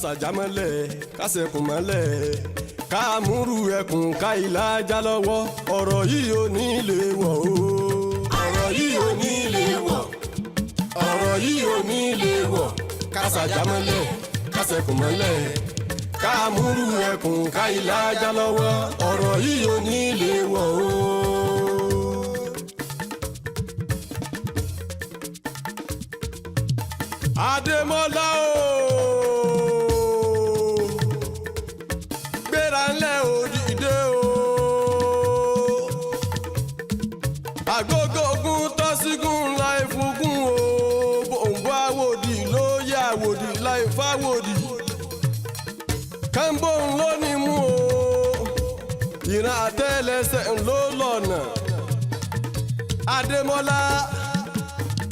kásàjámọ́lẹ̀ kásẹ̀kùn mọ́lẹ̀ káàmúrù ẹkùn káìlà já lọ́wọ́ ọ̀rọ̀ yìí ò ní lè wọ̀ o. ọ̀rọ̀ yìí ò ní lè wọ̀ ọ̀rọ̀ yìí ò ní lè wọ̀ kásàjámọ́lẹ̀ kásẹ̀kùn mọ́lẹ̀ káàmúrù ẹkùn káìlà já lọ́wọ́ ọ̀rọ̀ yìí ò ní lè wọ̀ o. Ademola o gbéra ńlẹ̀ òdìdé o agogo ogun tọ́sígun láì fúgún o bòǹbò àwòdì ló yẹ àwòdì láì fáwòdì kẹ́ńbó ńlọ ní mú o ìran àtẹ́lẹsẹ̀ ńlọ lọ́nà Ademola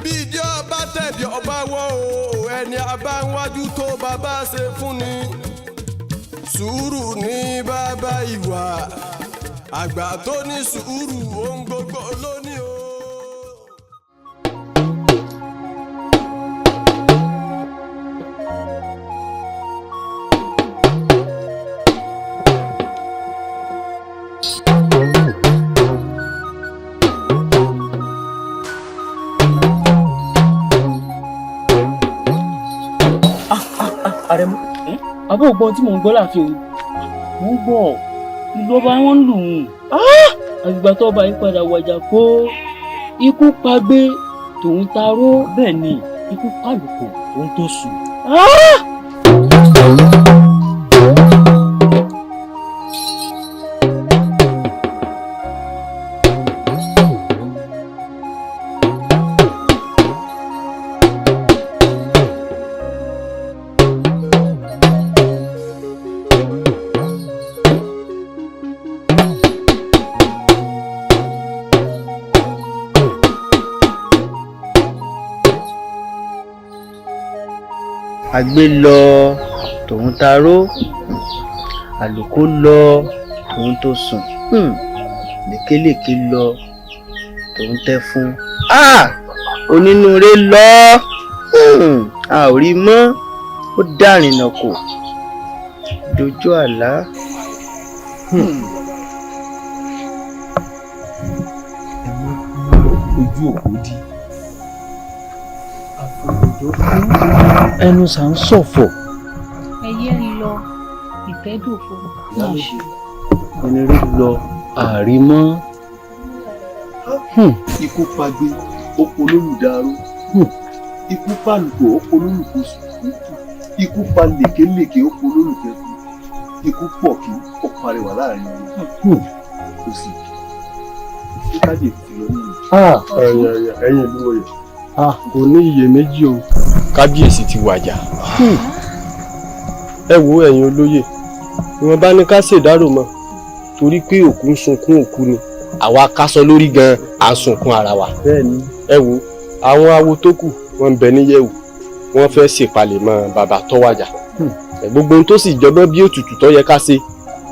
bídí ọba tẹ̀dí ọba wọ́ o ẹni abáwájú tó bàbá ṣe fún ni sùúrù ní bàbá ìwà àgbà tó ní sùúrù ohun gbogbo lónìí o. Àrẹ̀mú, àbẹ́ ògbọ́n tí mò ń gbọ́ láàfin o, mò ń gbọ́ ìlú ọba wọn ń lù ú. Àgbà tó ọba yìí padà wàjà kó ikú pagbé tòun taró bẹ́ẹ̀ ni ikú pàlùkò tòun tó sùn. Àgbé lọ tòun taró àlùkò lọ tòun tó sùn lékelèké lọ tòun tẹ́ fún onínúure lọ a ò rí mọ́ ó dárìnà kò dojú àlá. ẹ mọ ojú òkú di ẹnu sà ń ṣọ̀fọ̀. ẹyẹ ń lọ ìtẹ́dòfo náà ṣe. onírè lọ àrímọ́. ikú pagbé ó polólùdaró ikú pàlùkò ó polólùkò sùn ikú pa lèkélèké ó polólùkẹ fún ikú pọ̀ kí ó parẹ́wà láàrin wọn kò sì kí kájè fi lọ nínú. ẹ̀yin ìlú oyè kò ní iyèméjì o kábíyèsí ti wàjà. ẹ wo ẹ̀yin olóyè ìwọ̀n bá ní ká ṣèdárò mọ́ torí pé òkú ń sunkún òkú ni àwa kásọ lórí gan à ń sunkún ara wa. bẹ́ẹ̀ni ẹ wo àwọn awo tó kù wọ́n ń bẹ níyẹ̀wò wọ́n fẹ́ ṣèpalẹ̀mọ́ bàbá tó wàjà. gbogbo ohun tó sì jọgbọ́n bí òtútù tó yẹ ká ṣe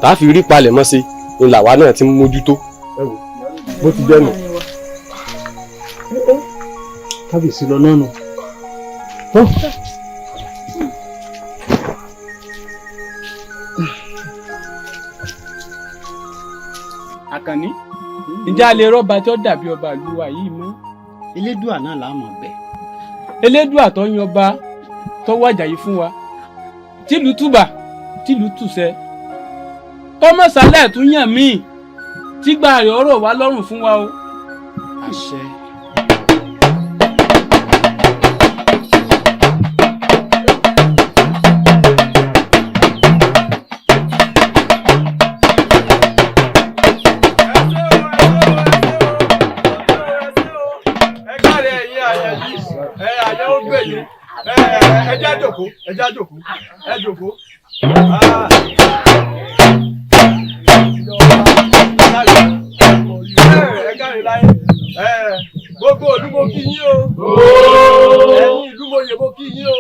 tá a fi rí palẹ̀mọ́ ṣe ni làwa náà ti ń mójútó. ẹ wo bó ti jẹ́ nù. kábíyèsí lọ náà nù. Àkànní ǹjẹ́ a lè rọ́ba tí ó dàbí ọba ìlú wa yìí mọ́. Elédùà náà là á mọ̀ bẹ́ẹ̀. Elédùà tó yan ọba tó wàjà yìí fún wa tìlú túbà tìlú tùsẹ tọmọsálẹ tún yàn míì tígbà rẹ̀ ọ̀rọ̀ wá lọ́rùn fún wa o. Àṣẹ. ẹjá jókòó ẹ jókòó. ẹ káre láyé gbogbo ìlú mo kí yín o ẹ̀yin ìlú mo yè mo kí yín o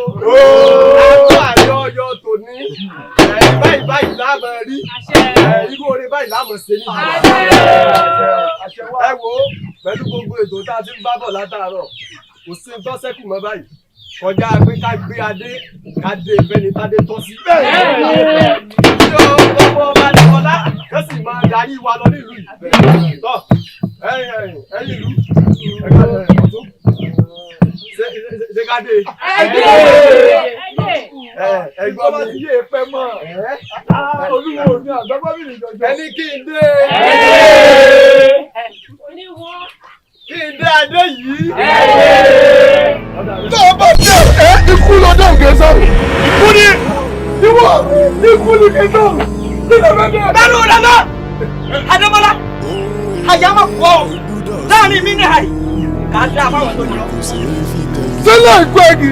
ẹ̀kọ́ àyọ ọyọ tòní báyìí báyìí láàmú rí irú oore báyìí láàmú ṣe ní ẹ wò ó pẹ̀lú gbogbo ètò tá a ti ń bá bọ̀ látàárọ̀ kò sí tó ṣẹ́kù mọ́ báyìí kọjá pé ká gbé adé ká dé ìfẹ́ni tádé tọ́ sí. Tí ọmọ ọba Ademola yóò sì máa darí wa lọ nílùú yìí. Tọ́ ẹ̀yin ìlú ọ̀tún ṣe ká dé. Ẹgbọ́n mi ti yé pẹ́ mọ́. Olúwo ní àgbàgbọ́ mi nìjọ. Ẹni kí n dé. Kí n dé adé yìí. Tó o bá dé ikú lọ́dọ̀ gẹ̀ẹ́sọ̀. Ikú ni ìwọ ikú ni gẹ̀ẹ́sọ̀. Kí ló fẹ́ dé? Bẹ́ẹ̀ni o dáná. Ademola, àyà máa pọ̀ láàrin mi ní àyè. Kà á dá fáwọn tó yọ. Sílẹ̀ ìkú ẹ̀gì,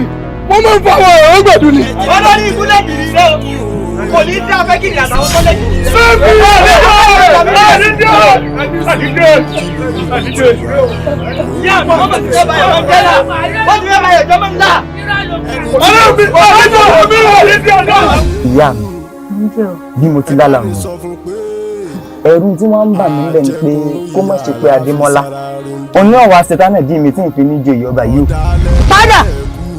mo máa ń fọwọ́ ọ̀rọ̀ gbẹ̀dùn ni. Olórí ikú lẹ́gìrì rẹ o. Kò ní dá fẹ́kìrì àtàwọn tó lẹ́gìrì rẹ. Sẹ́ẹ̀fì ìyá àgbọ̀n ọmọ ti fẹ́ báyọ̀ ọjọ́ náà. Wọ́n ti fẹ́ báyọ̀ ọjọ́ mọ́ta. Ìyá mi, bí mo ti lálàá wọn, ẹ̀rù tí wọ́n ń bà mí bẹ̀ ni pé kó má ṣe pé Ademola òní ọ̀wá ṣetánà dí mi tí n fi ní jẹ Ìyọba yìí o. Padà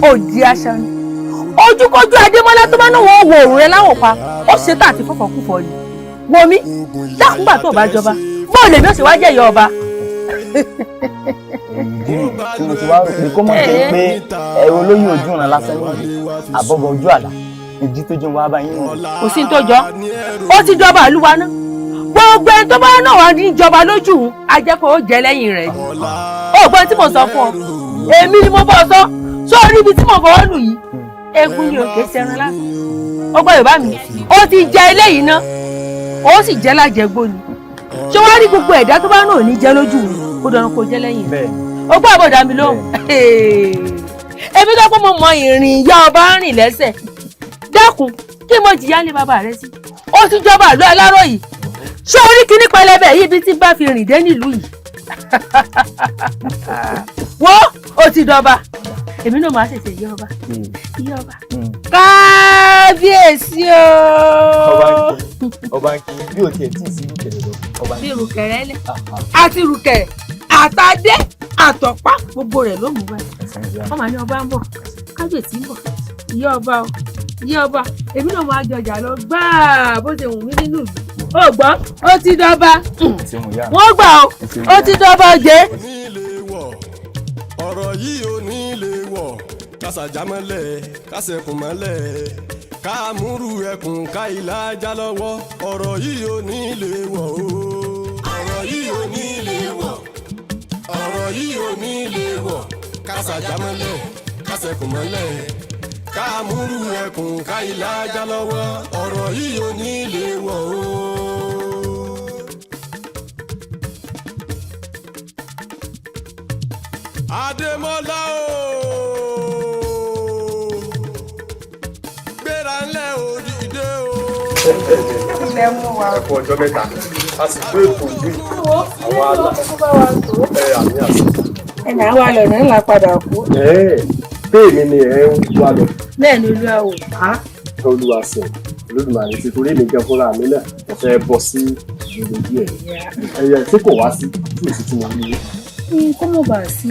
òjì aṣọ ni ojúkọjú Ademola tó bá náà wọ́n wo òrùn rẹ láwọ̀ pa ó ṣetán àti fọ́fọ́kúfọ́ ni wo mi dákúgbà tó bá jọba bóò lèmi ó sì wá jẹ́ Ìyọba. Ìdí tí mo ti wá rò pé kó mọ̀ jẹ́ pé ẹ̀rọ olóyún ojú ọ̀ràn lásán níbi àbọ̀bọ̀ ojú àlá ìdí tó jẹun wá bá yín nù. Kò sí tó jọ ó ti jọba àlúwa náà gbogbo ẹni tó bá náà wá ní ìjọba lójú a jẹ́ pé ó jẹ́ lẹ́yìn rẹ̀ ni. Ó gbọ́n tí mo sọ fún ọ èmi ni mo bọ́ sọ sórí ibi tí mo fọwọ́ lù yìí egun ni òkè sẹran lásán ó gbọ́ Yorùbá mi ó ti jẹ eléyìí ná ó sì jẹ́ lájẹgbó ni ṣé wàá rí gbogbo ẹ̀dá tó bá náà ní jẹ́ lójú mi ó dọ̀nà kó jẹ́ lẹ́yìn rẹ̀ ó gbọ́ àbọ̀dá mi lóhùn èmi tó pé mo mọ ìrìn ìyá ọba rìn lẹ́sẹ̀ dákun kí mo jìyà ní bàbá rẹ sí ó ti jọba àlọ́ aláró yìí ṣé orí kíní pẹlẹbẹ yìí bí tí bá fi rìn dé nílùú yìí wo ó ti dọba èmi náà máa ṣẹ̀ṣẹ̀ Ìyọba kábíyèsí o. ọba ń kí bí o tiẹ̀ tí ì sí ìrùkẹ̀rẹ̀ lọ. bí ìrùkẹ̀rẹ̀ lẹ àti ìrùkẹ̀rẹ̀ àtàdé àtọ̀pá gbogbo rẹ̀ ló mú báyìí wọ́n máa ní ọba ń bọ̀ kábíyèsí ń bọ̀ Ìyọba èmi náà máa jọjà lọ gbáà bó ṣe wù mí nínú ìlú ó gbọ́ ó ti dọba wọ́n gbà ó ti dọba jẹ́. ọ̀rọ̀ yìí ò ní lè wọ̀ kásàjámọ́lẹ̀ kásẹ̀kùnmọ́lẹ̀ káàmúrú ẹkùn ká ìlà ajá lọ́wọ́ ọ̀rọ̀ yìí ò ní lè wọ̀ o. ọ̀rọ̀ yìí ò ní lè wọ̀ ọ̀rọ̀ yìí ò ní lè wọ̀ kásàjámọ́lẹ̀ kásẹ̀kùnmọ́lẹ̀ káàmúrú ẹkùn ká ìlà ajá lọ́wọ́ ọ̀rọ̀ yìí ò ní lè wọ̀ o. Ademola o gbéra ńlẹ̀ òdìdé o. ilẹ̀ mú wa. Ẹ kú ọjọ́ mẹ́ta a sì gbé ètò ìlú àwọn àlà àmì àṣà. ẹnì àwọn alọ̀nà ńlá padà kú. bẹ́ẹ̀ ni ẹ ń wá lọ. bẹ́ẹ̀ ni olúwa o. Olúwa sìn Olódùmarè ti torí mi gan fúnra mi náà mo fẹ́ bọ́ sí ìlú díẹ̀ ẹ̀yẹ tí kò wá sí tí èsì tí mo rí i. kó mọ̀ bá sí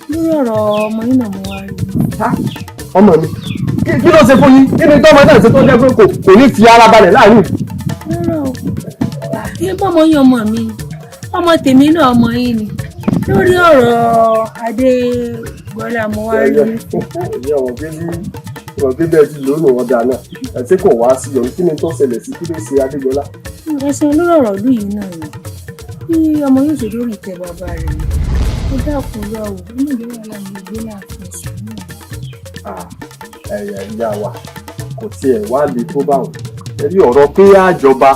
i lórí ọ̀rọ̀ ọmọ yín náà mo wá rí i. ọmọ mi kí ló ṣe fún yín kí ni tọ́mọ náà ṣe tó jẹ́ pé kò ní fi ara balẹ̀ láàrin. rárá o ilé bọ́mọ yín ọmọ mi ọmọ tèmi náà ọmọ yín ni lórí ọ̀rọ̀ Adégbọ́lá mo wá rí i. ìyá ọmọ bíbẹ́ ti lónìí ọ̀dà náà ẹ̀sìn kò wá sí ọ̀hún kí ni tó ṣẹlẹ̀ sí kí ló ṣe Adégbọ́lá. ẹ̀sìn olórí ọ̀rọ̀ ìlú yìí náà ni bí ọmọ yóò ṣe lórí ìtẹ́ bàbá rẹ̀ ni ó dákun lọ wò ó nílò wàhálà mi gbé láàfin ẹ̀sùn náà. ẹ̀yà ìyá wa kò tiẹ̀ wá lè tó báwọn ẹ̀rí ọ̀rọ̀ pé àjọba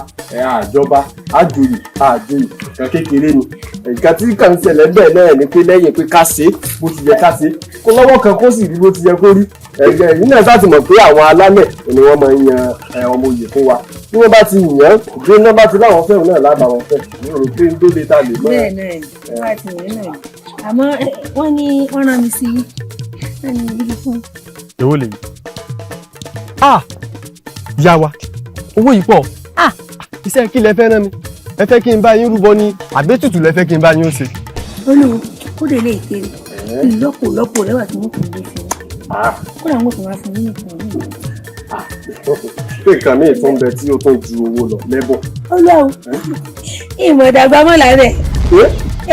àjòyè nǹkan kékeré ni nǹkan tí kàn ń ṣẹlẹ̀ bẹ́ẹ̀ náà ni pé lẹ́yìn pé ká ṣe bó ti yẹ ká ṣe kó lọ́wọ́ kan kó sì rí bó ti yẹ kó rí yìí náà sáà ti mọ̀ pé àwọn alálẹ̀ ni wọ́n máa ń yan ọmọ oyè fún wa bí wọ́n bá ti yàn bí wọ́n bá ti láwọn fẹ́ràn náà lábàá wọn fẹ́ mi ò rò pé tó lè ta lè mọ́. bẹ́ẹ̀ náà wọ́n á ti yẹn náà àmọ́ wọ́n ní wọ́n rán mi sí ẹni ibi fún. èwo lè yí. ìyá wa owó yìí pọ̀ iṣẹ́ kí lẹ fẹ́ rán mi ẹ fẹ́ kí n bá yín rúbọ ní àbẹ́tùtù lẹ fẹ́ kí n bá yín ó ṣe. olùwò kó lè lè kéré ìlọ́pọ̀lọpọ̀ lẹ́wà tí wọ́n kò lè fi kódà mo tún wá fún yín nìkan yìí. pé nǹkan míì tó ń bẹ tí ó tó ju owó lọ lẹ́bọ̀. ó yà ó ìmọ̀ ìdàgbà mọ́ làbẹ̀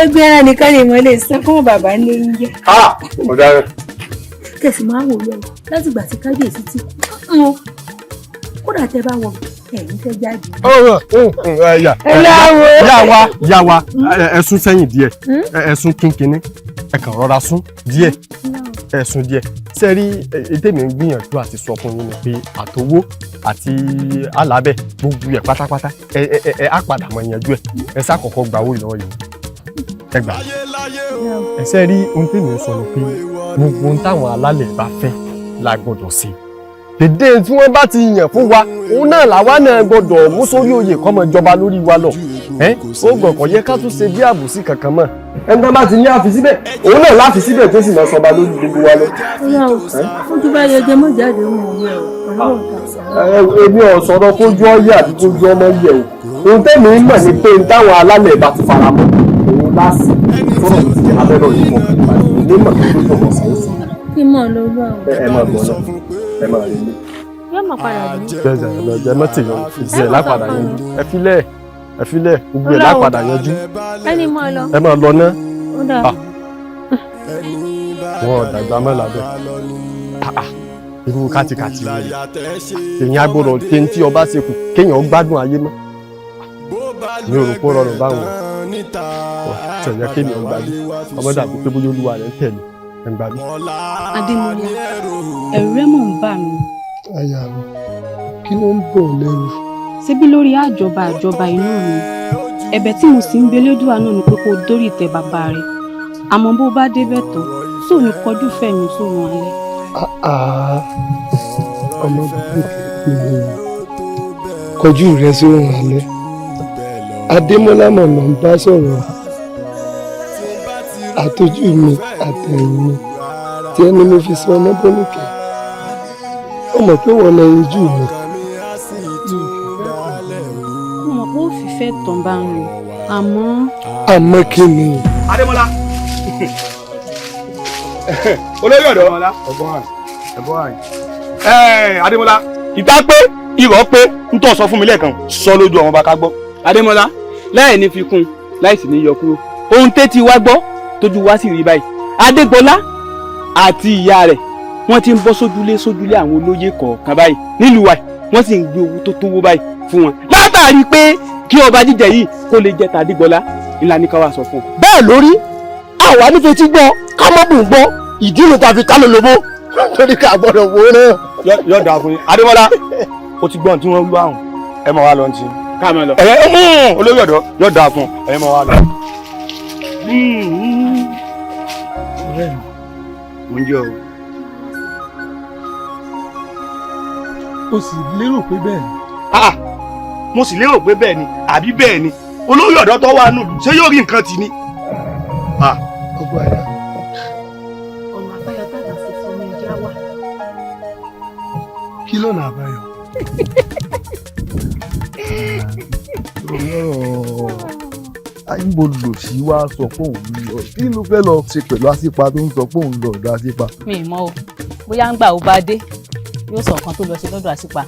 ẹgbẹ́ ara nìkan ni mo lè san fún bàbá ní oúnjẹ. ọ̀daràn. kẹ̀sì máa wò lọ láti ìgbà tí kábíyèsí ti kú kódà tẹ bá wọ ẹ̀yìn fẹ́ jáde. yà wá ẹ̀sùn sẹ́yìn díẹ̀ ẹ̀sùn kínkínní ẹ kàn rọra sún díẹ̀ ẹ̀sùn díẹ̀ sẹ́rí ètèmi ń gbìyànjú àti sọ fún yín ni pé àtowó àti alábẹ́ gbogbo ẹ̀ pátápátá ẹ á padà mọ ìyànjú ẹ ṣàkọ́kọ́ gba owó ìlọ́wọ́ yìí ẹ gbà ẹ sẹ́rí ohun tèmi ń sọ ni pé gbogbo ohun táwọn alálẹ̀ bá fẹ́ la gbọ́dọ̀ ṣe dédé tí wọ́n bá ti yàn fún wa òun náà làwa náà gbọ́dọ̀ mú sórí oyè kọ́mọ ìjọba lórí wa lọ ó gbọ̀ngàn yẹ ká tún ṣe bí àbùsí kankan mọ́ ẹni tó bá ti ní àfi síbẹ̀ òun náà láfi síbẹ̀ tó sì máa sọba lórí gbogbo wa lọ. ojú bá yẹ jẹ mọ́ jáde ń wọ̀ yẹ ọ̀rọ̀ èmi ò sọ̀rọ̀ kójú ọyẹ àti kójú ọmọ yẹ o ohun tẹ́mi ń mọ̀ ni pé táwọn alálẹ̀ bá ti fara mọ́ òun láti fọ́nà tí abẹ́rẹ́ òyìnbó ní mọ̀ tó tó mọ̀ sáyẹ́nsì. kí mọ̀ ló lọ. ẹ máa bọ̀ náà ẹ máa rí mi. yóò máa padà dé. ẹ má tèèyàn ìdí ẹ̀ lápadà yanjú ẹ filẹ̀ gbogbo ẹ̀ lápadà yanjú ẹni mọ̀ lọ. ẹ máa lọ ná. ó dà. wọn ò dàgbà mọ́ làbẹ́ irú kátikàti rẹ̀ èèyàn agbọ́dọ̀ ṣe tí ọba ṣe kù kéèyàn gbádùn ayé mọ́ mi ò rò pé rọrùn báwọn ṣẹ̀yà kéèyàn gbádùn ọmọ dàbí pé bóyá olúwa rẹ̀ ń tẹ̀lé ẹ̀ ń gbádùn. Adémọ́lá ẹ̀rù rẹ̀ mọ̀ ń bà mí. àyà mi kí ló ń bọ̀ lẹ́rù. ṣébí lórí àjọba inú mi ẹ̀bẹ̀ tí mo sì ń bẹ Elédùà náà ni pé kó dórí ìtẹ́ bàbá rẹ̀ àmọ́ bó bá débẹ̀ tán sóò ní kọjú fẹ̀mí sóòrùn alẹ́. ọmọ bíbí kọjú rẹ sóòrùn alẹ́ Adémọ́lá mọ̀nà ń bá sọ̀rọ̀ àtọ́jú mi àtẹ̀yìn mi tí ẹni mo fi sọ ọmọ bọ́nìkẹ́ ó mọ̀ pé wọ́n lẹ́yìn ojú mi. mo mọ̀ pé ó fìfẹ́ tán bá ń rìn àmọ́ kí ni. Adémọ́lá olórí ọ̀dọ́ Adémọ́lá ìta pé ìrọ̀ pé ń tọ́ sọ fún mi lẹ́ẹ̀kan sọ lójú ọmọ bá ká gbọ́. Adémọ́lá láì ní fi kún láì sì ní yọ kúrò ohun tẹ́tí wá gbọ́ tójú wá sì rí báyìí Adégbọlá àti ìyá rẹ̀ wọ́n ti ń bọ́ sójúlé àwọn olóyè kọ̀ọ̀kan báyìí nílùú wa wọ́n sì ń gbé owó tó tówó báyìí fún wọn látàrí pé kí ọba jíjẹ yìí kó lè jẹ tàdégbọlá ńlá ní ká wá sọ fún un. bẹ́ẹ̀ lórí àwa nífẹ̀ẹ́ tí gbọ́ ká má bùn gbọ́ ìdí ló ta fi ká ló lobó torí ká gbọ́dọ̀ wo náà. yóò dáa fún yín Adémọ́lá o ti gbọ́n tí wọ́n wá hàn ẹ máa wá lọ ti. ká máa lọ. olórí ọ̀dọ́ yóò dáa fún ẹ máa wá lọ. mo ń jẹ́ o. o sì lérò pé bẹ́ẹ̀ ni. mo sì lérò pé bẹ́ẹ̀ ni àbí bẹ́ẹ̀ ni olórí ọ̀dọ́ tó wà nù ṣé yóò rí nǹkan tì ní. ọgbà ẹ̀yà. ọ̀nà àbáyọ tàbí sí fún ẹja wà. kí lọ́nà àbáyọ. ayíbo lò sí wá sọ pé òun lọ kí ló fẹ́ lọ ṣe pẹ̀lú àṣìpa tó ń sọ pé òun lọ ọ̀dọ̀ àṣìpa. mi ì mọ̀ o bóyá ń gbà ó bá dé yóò sọ nǹkan tó lọ ṣe lọ́dọ̀ àṣìpa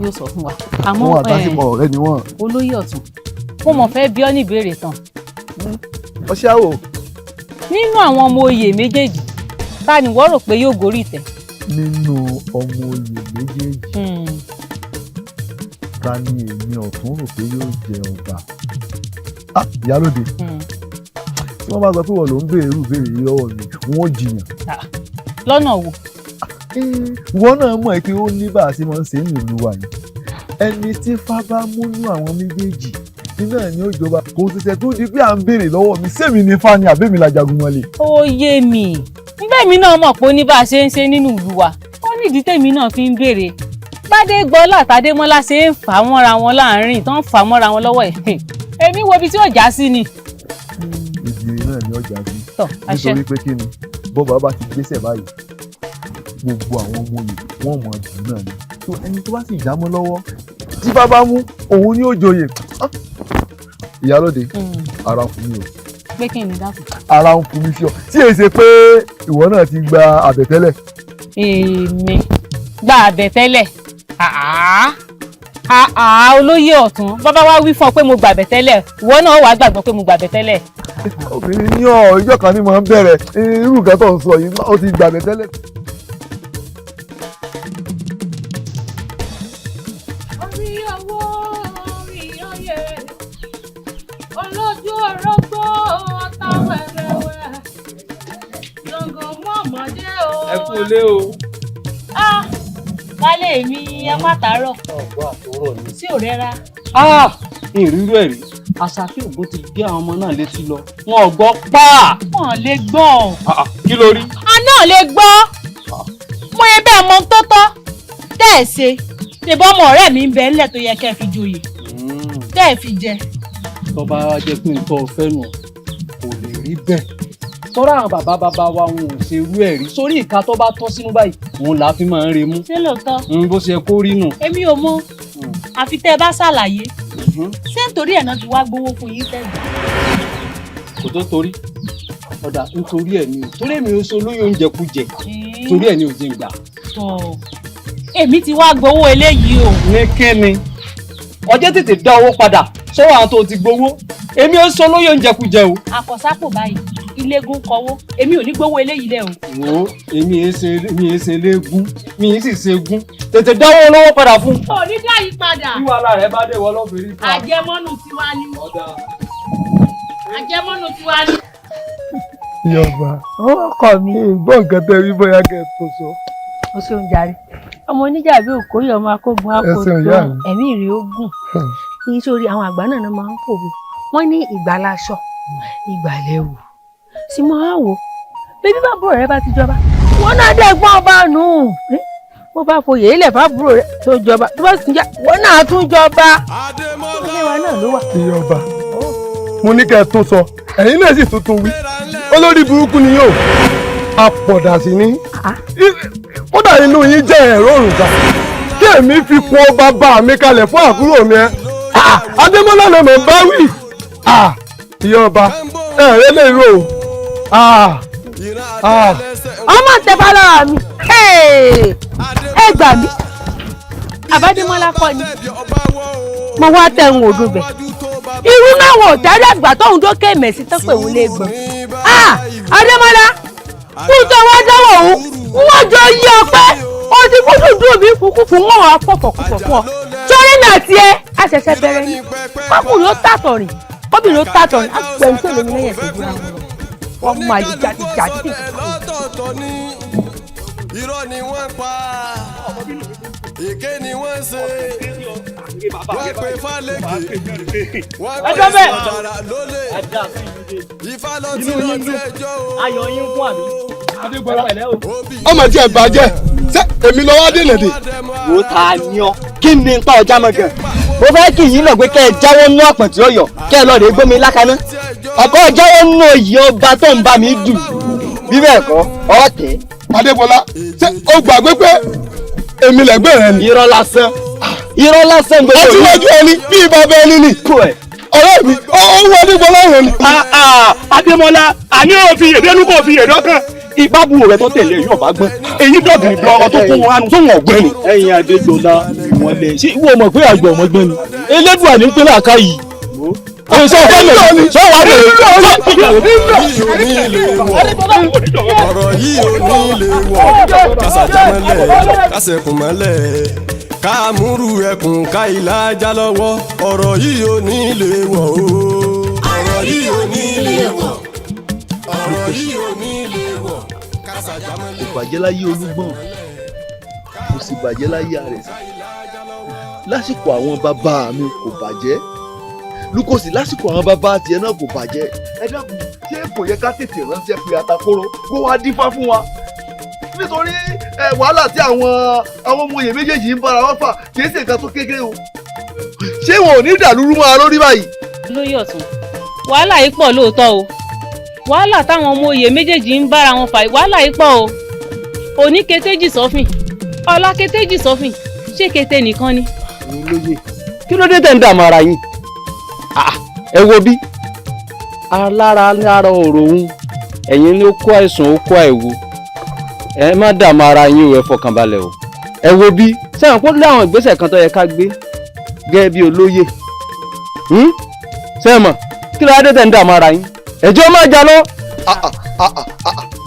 yóò sọ fún wa. àmọ́ wọn àtàṣìpa ọ̀rẹ́ ni wọ́n. olóyè ọ̀tún mo mọ̀ fẹ́ bí ọ́ ní ìbéèrè tán. ọṣẹ́ àwò. nínú àwọn ọmọ oyè méjèèjì ta ni wọ́n rò pé yóò gorí ìtẹ́. nínú ọmọ oyè méjèèjì ta ni èmi ọ̀tún rò pé yóò jẹ ọba. ìyálóde tí wọ́n bá sọ pé wọ́n ló ń béèrè irú béèrè yìí lọ́wọ́ mi wọ́n jiyàn. lọ́nà wo. ìwọ náà mọ̀ pé ó ní bá a ṣe máa ń ṣe nílùú wa yìí ẹni tí fá bá múnú àwọn méjèèjì iná ni ó jọba kò ṣẹ̀ṣẹ̀ tó di pé à ń béèrè lọ́wọ́ mi sẹ́mi ní fa ni àbẹ́mi la jagun wọlé. ó yé mi nígbà mi náà mọ̀ pé ó ní bá a ṣe ń ṣe nínú ìlú wa ó nídìí tèmi náà fi ń béèrè bádégbọlá àtàdémọ́lá ṣe ń fà á mọ́ra wọn láàrin tó ń fà á mọ́ra wọn lọ́wọ́ ẹ̀ èmi wo ibi tí ó já sí ni. ìdí náà ni ọjà sí nítorí pé kí ni bọ́ba bá ti gbéṣẹ̀ báyìí gbogbo àwọn ọmọ yìí wọ́n mọ̀ jù náà ni tó ẹni tó bá sì jámọ́ lọ́wọ́ tí bàbá mú òun ni ó joyè. ìyálóde ara ń fún mi o. pé kí ni dákun. ara ń fún mi sí ọ tí èyí ṣe pé ìwọ náà ti gba àbẹ̀tẹ́lẹ̀ èmi gba àbẹ̀tẹ́lẹ̀ olóyè ọ̀tún bàbá wa wí fún ọ pé mo gbà àbẹ̀tẹ́lẹ̀ ìwọ náà wàá gbàgbọ́ pé mo gbà àbẹ̀tẹ́lẹ̀. obìnrin ní ìjọ kan ní máa ń bẹ̀rẹ̀ irú nǹkan tó ń sọ yìí ó ti gbà àbẹ̀tẹ́lẹ̀. orí owó orí oyè olójú orógbó ọ̀tá wẹ̀wẹ̀wẹ̀ yọ̀ngàn mọ́ ọmọdé o. ẹ kú ilé o. wálé mi ẹ má tàárọ̀ sí ò rẹ́ra. ìrírú ẹ̀ rí àṣàkí ògbó ti gbé àwọn ọmọ náà létí lọ wọn ò gbọ́ pa. wọn ò lè gbọ́. kí ló rí. a náà lè gbọ́ mo yẹ bẹ́ẹ̀ mọ tó tọ́ tẹ́ ẹ̀ ṣe ṣèbọn ọmọ ọ̀rẹ́ mi ń bẹ ńlẹ̀ tó yẹ kẹ́ ẹ fi joyè tẹ́ ẹ fi jẹ. tó bá jẹ́ pé nǹkan ọ̀fẹ́ nù kò lè rí bẹ́ẹ̀ tọ́ra àwọn bàbá wa wọn ò ṣe irú ẹ̀ rí sórí ìka tó bá tọ́ sínú báyìí òun là á fi máa ń remú. ṣé lóòótọ́. bó ṣe kó rí nù. èmi ò mọ àfi tẹ́ ẹ bá ṣàlàyé ṣé nítorí ẹ̀ náà ti wá gbowó fún yín tẹ́lẹ̀. kò tó torí ọ̀dà nítorí ẹ̀ ni o torí èmi ò so lóye oúnjẹ kú jẹ torí ẹ̀ ni ò jẹ́ ń gbà. èmi ti wá gbowó eléyìí o. ní kíni ọjọ́ tètè dá owó padà sọ́wọ́ àwọn tó ti gbowó èmi ò so lóye oúnjẹ kú jẹ o. àkọsápò báyìí iléegun kọwó èmi ò ní gbowó eléyìí lẹ o. wo èmi èé ṣe léegun mi ì sì ṣe gún tètè dáwọ́ olówó padà fún. ò ní dá yí padà. bí wàhálà rẹ bá dé wọ lọ́fẹ̀ẹ́ rí fún wa. àjẹmọ́nù tiwa ni. àjẹmọ́nù tiwa ni. Ìjọba ọkọ mi. gbọ́ nǹkan tẹ́ rí bóyá kẹ́ ẹ tó sọ. o ṣeun jàre ọmọ oníjà bí òkóyè ọmọ akógun akóso ẹ̀mí ìrè ogun ní sórí àwọn àgbà náà máa ń pòwe wọ́n ní ìgbàlaṣọ ìgbàlẹ̀wò sì mọ́ á wò bébí bàbúrò rẹ bá ti jọba wọn náà dẹ́gbọ́n ọba nù bó bá foyè ilẹ̀ fàbúrò rẹ tó jọba tó bá sì jà wọn náà tún jọba ilé wa náà ló wà. Ìjọba mo ní kẹ́ ẹ tó sọ ẹ̀yin náà sì tuntun wí olórí burúkú ni yóò apọ̀dà sí ní kódà inú yín jẹ́ ẹ̀rọ òrùka kí èmi fi kun ọba bá mi kalẹ̀ fún àbúrò mi ẹ Adémọ́lá lè mọ̀ bá wí Ìjọba ẹ̀rẹ́ lè rò ọmọ tẹfà lára mi ẹ gbà mí Àbádémọ́lá kọ́ ni mo wá tẹ̀hún òdo bẹ̀ irú náà wò tẹ́lẹ̀ àgbà tóun dókè mẹ̀sí tó pè wọ́n lé gbọ́n Adémọ́lá kú tó wá dáwọ̀ òun wọ́n jọ yí ọpẹ́ ó ti kú dùn mí kúkú wọn wà pọ̀pọ̀pọ̀ fún ọ sórí náà tiẹ̀ a ṣẹ̀ṣẹ̀ bẹ̀rẹ̀ ni ọkùnrin ó tàtọ̀ rìn obìnrin ó tàtọ̀ rìn á pẹ̀lú tó lómi lẹ́yìn ẹ̀sìn ìgbà wọn máa yí jáde. irọ́ ni wọ́n pa èké ni wọ́n ṣe wọ́n pe fálẹ́kì wọ́n pe sàrà lólè ifá ló ti lọ sí ẹjọ́ o. ayọ̀ yín fún àmì adégbọ́lá pẹ̀lẹ́ o. ọmọ tí ẹ bàjẹ́ ṣé èmi lọ́wọ́ dènà dé. wò ó ta ni ọ kí ni nǹkan ọjà mọ gan mo fẹ́ kí yín náà pé kẹ́ ẹ jáwọ́ nú ọ̀pọ̀ tí ó yọ kẹ́ ẹ lọ́ọ́ rè gbómi lákaná ọ̀pọ̀ jáwọ́ nú òyì ọba tó ń bá mi dùn bí bẹ́ẹ̀ kọ́ ọ̀tẹ̀. Adégbọ́lá ṣé o gbàgbé pé èmi lẹ́gbẹ́ rẹ ni. irọ́ lásán gbogbo ó ti wájú ẹni bí bàbá ẹni ni. ọ̀rẹ́ mi ó wọ Adégbọ́lá rẹ ni. Adémọ́lá àní ò fi èdè ẹnu kò fi èdè ọkàn ìbábu rẹ tó tẹ̀lé yóò bá gbọ́n èyí dọ̀gìrì lọ́rọ̀ tó kún wọn tó wọ̀n gbẹ́ ni. ẹ̀yin Adégbọ́lá wọn lè ṣe ìwọ mọ̀ pé àgbà ọmọ gbẹ́ ni elédùn àní pé làákà yìí. ọ̀rọ̀ yìí ò ní lè wọ̀ kásàjámọ́lẹ̀ kásẹ̀kùn mọ́lẹ̀ káàmúrù ẹkùn ká ìlà ajá lọ́wọ́ ọ̀rọ̀ yìí ò ní lè wọ̀ o. ọ̀rọ̀ yìí ò ní lè wọ̀ ọ̀rọ̀ yìí ò ní lè wọ̀ kásàjámọ́lẹ̀. kò bàjẹ́ láyé Olúgbọ̀n kò sì bàjẹ́ láyé Àrẹ̀sà lásìkò àwọn bàbá mi kò bàjẹ́ lukosi lásìkò àwọn bàbá tiẹ̀ náà kò bàjẹ́ ẹ dákun ṣé kò yẹ ká tètè ránṣẹ́ pé Atakoro kó wá dífá fún wa nítorí wàhálà tí àwọn ọmọ oyè méjèèjì ń bára wọn fà kìí ṣe nǹkan tó kékeré o ṣé wọn ò ní dàlúrú mọ́ lórí báyìí. lóyè ọ̀tún wàhálà yìí pọ̀ lóòótọ́ o wàhálà táwọn ọmọ oyè méjèèjì ń bára wọn fà wàhálà yìí pọ̀ o òní ketéjì sọ́fìn ọ̀la ketéjì sọ́fìn ṣé kété nìkan ni. olóyè kí ló dé tẹ̀ ń dààmú ara yín ẹ wo bí alára ọ̀rọ̀ òun ẹ̀yin ni ó kó àìsàn ó kó àìwo ẹ má dààmú ara yín o, ẹ fọkàn balẹ̀ o. ẹ wo bí sẹ́wọ̀n kó láwọn ìgbésẹ̀ kan tó yẹ ká gbé gẹ́gẹ́ bí olóyè. sẹ́wọ̀n kí ló dé tẹ̀ ń dààmú ara yín ẹjọ́ máa jà lọ.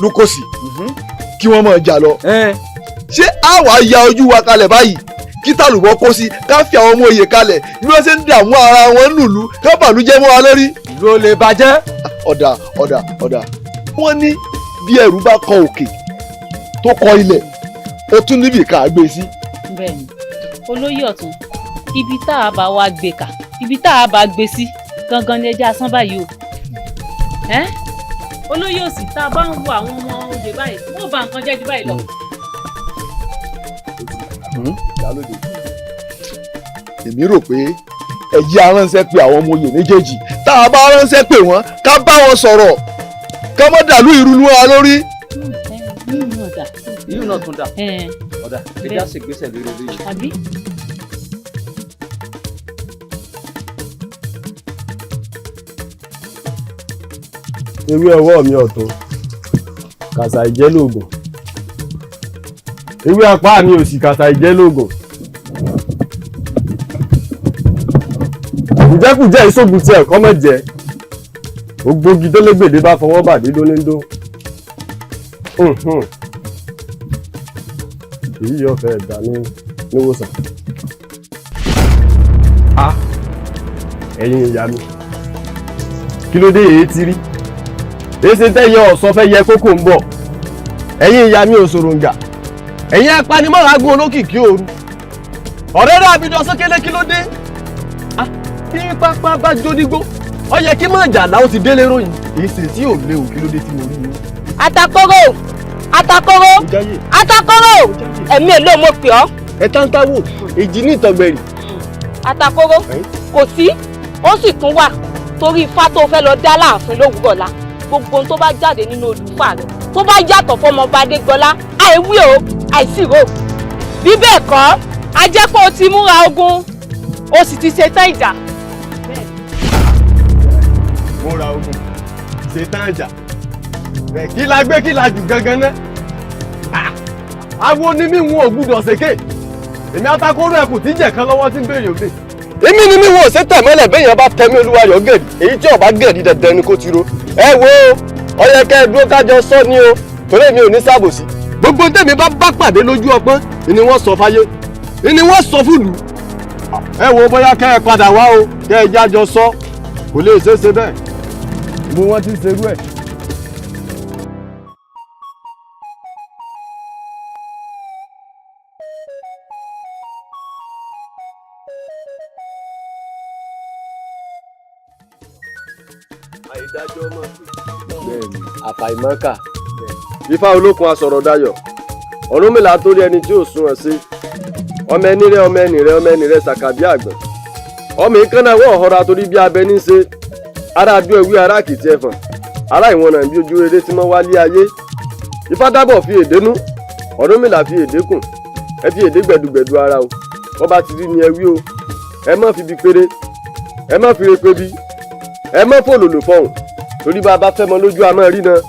lukosi kí wọ́n máa jà lọ. ṣé àwa ya ojú wa kalẹ̀ báyìí kí tàlùbọ̀ kó sí ká fi àwọn ọmọ òye kalẹ̀ bí wọ́n ṣe ń dààmú ara wọn nùlú ká bàlújẹ́ mọ́ wa lórí. ìlú ò lè bàjẹ́. ọ̀dà wọ́n ní bí ẹrù bá kọ òkè tó kọ ilẹ̀ ó tún níbi ká gbé sí. bẹ́ẹ̀ni olóyè ọ̀tún ibi tá a bá wá gbé kà ibi tá a bá gbé sí gangan ni ẹjẹ́ asán báyìí o. olóyè òsì tá a bá ń wo àwọn ọmọ òde báyìí wọ́n bà nǹkan jẹ́ ju báyìí lọ. èmi rò pé ẹ̀jẹ̀ aránṣẹ́ pé àwọn ọmọ oyè méjèèjì tá a bá ránṣẹ́ pé wọ́n ká bá wọn sọ̀rọ̀ ká má dàlú ìrúnú wa lórí. ìlú náà tún dà ọ̀dà ẹja ṣègbésẹ̀ lórí orí. àbí. ewé ọwọ́ mi ọ̀tún kàṣà ìjẹ́ lóògùn ewé apá mi òsì kàṣà ìjẹ́ lóògùn ìjẹkùjẹ ìṣògùn tí ẹ̀kọ́ mọ̀ jẹ́ ògbógi tó légbèdé bá fọwọ́ bàdé lóníńdó èyí yóò fẹ́ dà níwòsàn. ẹ̀yin ìyá mi kí ló dé èyí ti rí èsì tẹ́yẹ ọ̀sán fẹ́ yẹ kókó ń bọ̀ ẹ̀yin ìyá mi ò sòròǹgà ẹ̀yin apanimọ́ràgún olókìkí òru ọ̀rẹ́ rẹ̀ àbíjọ sókèlè kí ló dé bí pápá bá jódígbó ó yẹ kí má jàdá ó ti délé ròyìn èsì tí ò léwu kí ló dé tí mo rí ni. Atakoro ẹ̀mí èlò mo pè ọ́. ẹ tántàwò èjì ní ìtọ̀gbẹ̀rì. Atakoro kò sí ó sì tún wà torí ifá tó fẹ́ lọ dá láàfin lówùúrọ̀ la gbogbo tó bá jáde nínú olùfà rẹ̀ tó bá yàtọ̀ fọmọba Adégbọlá àìwí o àìsírò bí bẹ́ẹ̀ kọ́ a jẹ́ pé o ti múra ogun o sì ti ṣetán ìjà. múra ogun ṣetán ìjà kí la gbé kí la jù gangan náà awo ni mí wọn ò gbúdọ̀ ṣèké èmi Atakoro ẹkùn tí ń jẹ̀ kan lọ́wọ́ tí ń béèrè òde èmi ni mí wọn ò ṣe tẹ̀mọ́lẹ̀ bẹ́yàn bá tẹ̀mí Olúwayọ̀ gẹ̀rì èyí tí ọba gẹ̀rì dandan ni kò ti ro ẹ wo ọyẹ kẹ dúró kájọ sọ ni o torí èmi ò ní sábòsí gbogbo tèmi bá pàdé lójú ọpọ́n ni wọ́n sọ fáyé ni wọ́n sọ fúlù ẹ wo bóyá kẹ ẹ padà wá o kẹ ẹ jájọ sọ kò lè ṣeéṣe bẹ́ẹ̀ mo wọ́n ti ṣerú ẹ̀. àìdájọ́ ọmọ bẹ́ẹ̀ni àfàìmọ́kà ifá olókun asọ̀rọ̀ dayọ̀ Ọ̀rúnmìlà torí ẹni tí ò sunwọ̀n sí ọmọ ẹni rẹ ọmọ ẹni rẹ ọmọ ẹni rẹ sàkàbí àgbọ̀n ọmọ ìkànnà wọ̀ ọ̀họ́ra torí bí abẹ ní í ṣe ara adó ewé ara àkìtì ẹ̀fọ̀n ara ìwọ̀n náà bí ojú rere tí wọ́n wálé ayé ifá dábọ̀ fi èdè nú Ọ̀rúnmìlà fi èdè kùn ẹ fi èdè gbẹ̀dùgbẹ̀dù ara o ọba ti rí ni ẹ wí o ẹ má fi bi péré ẹ má fi re pé bí ẹ má fòlòlò fọhùn torí bá a bá fẹ́ mọ lójú a máa rí náà.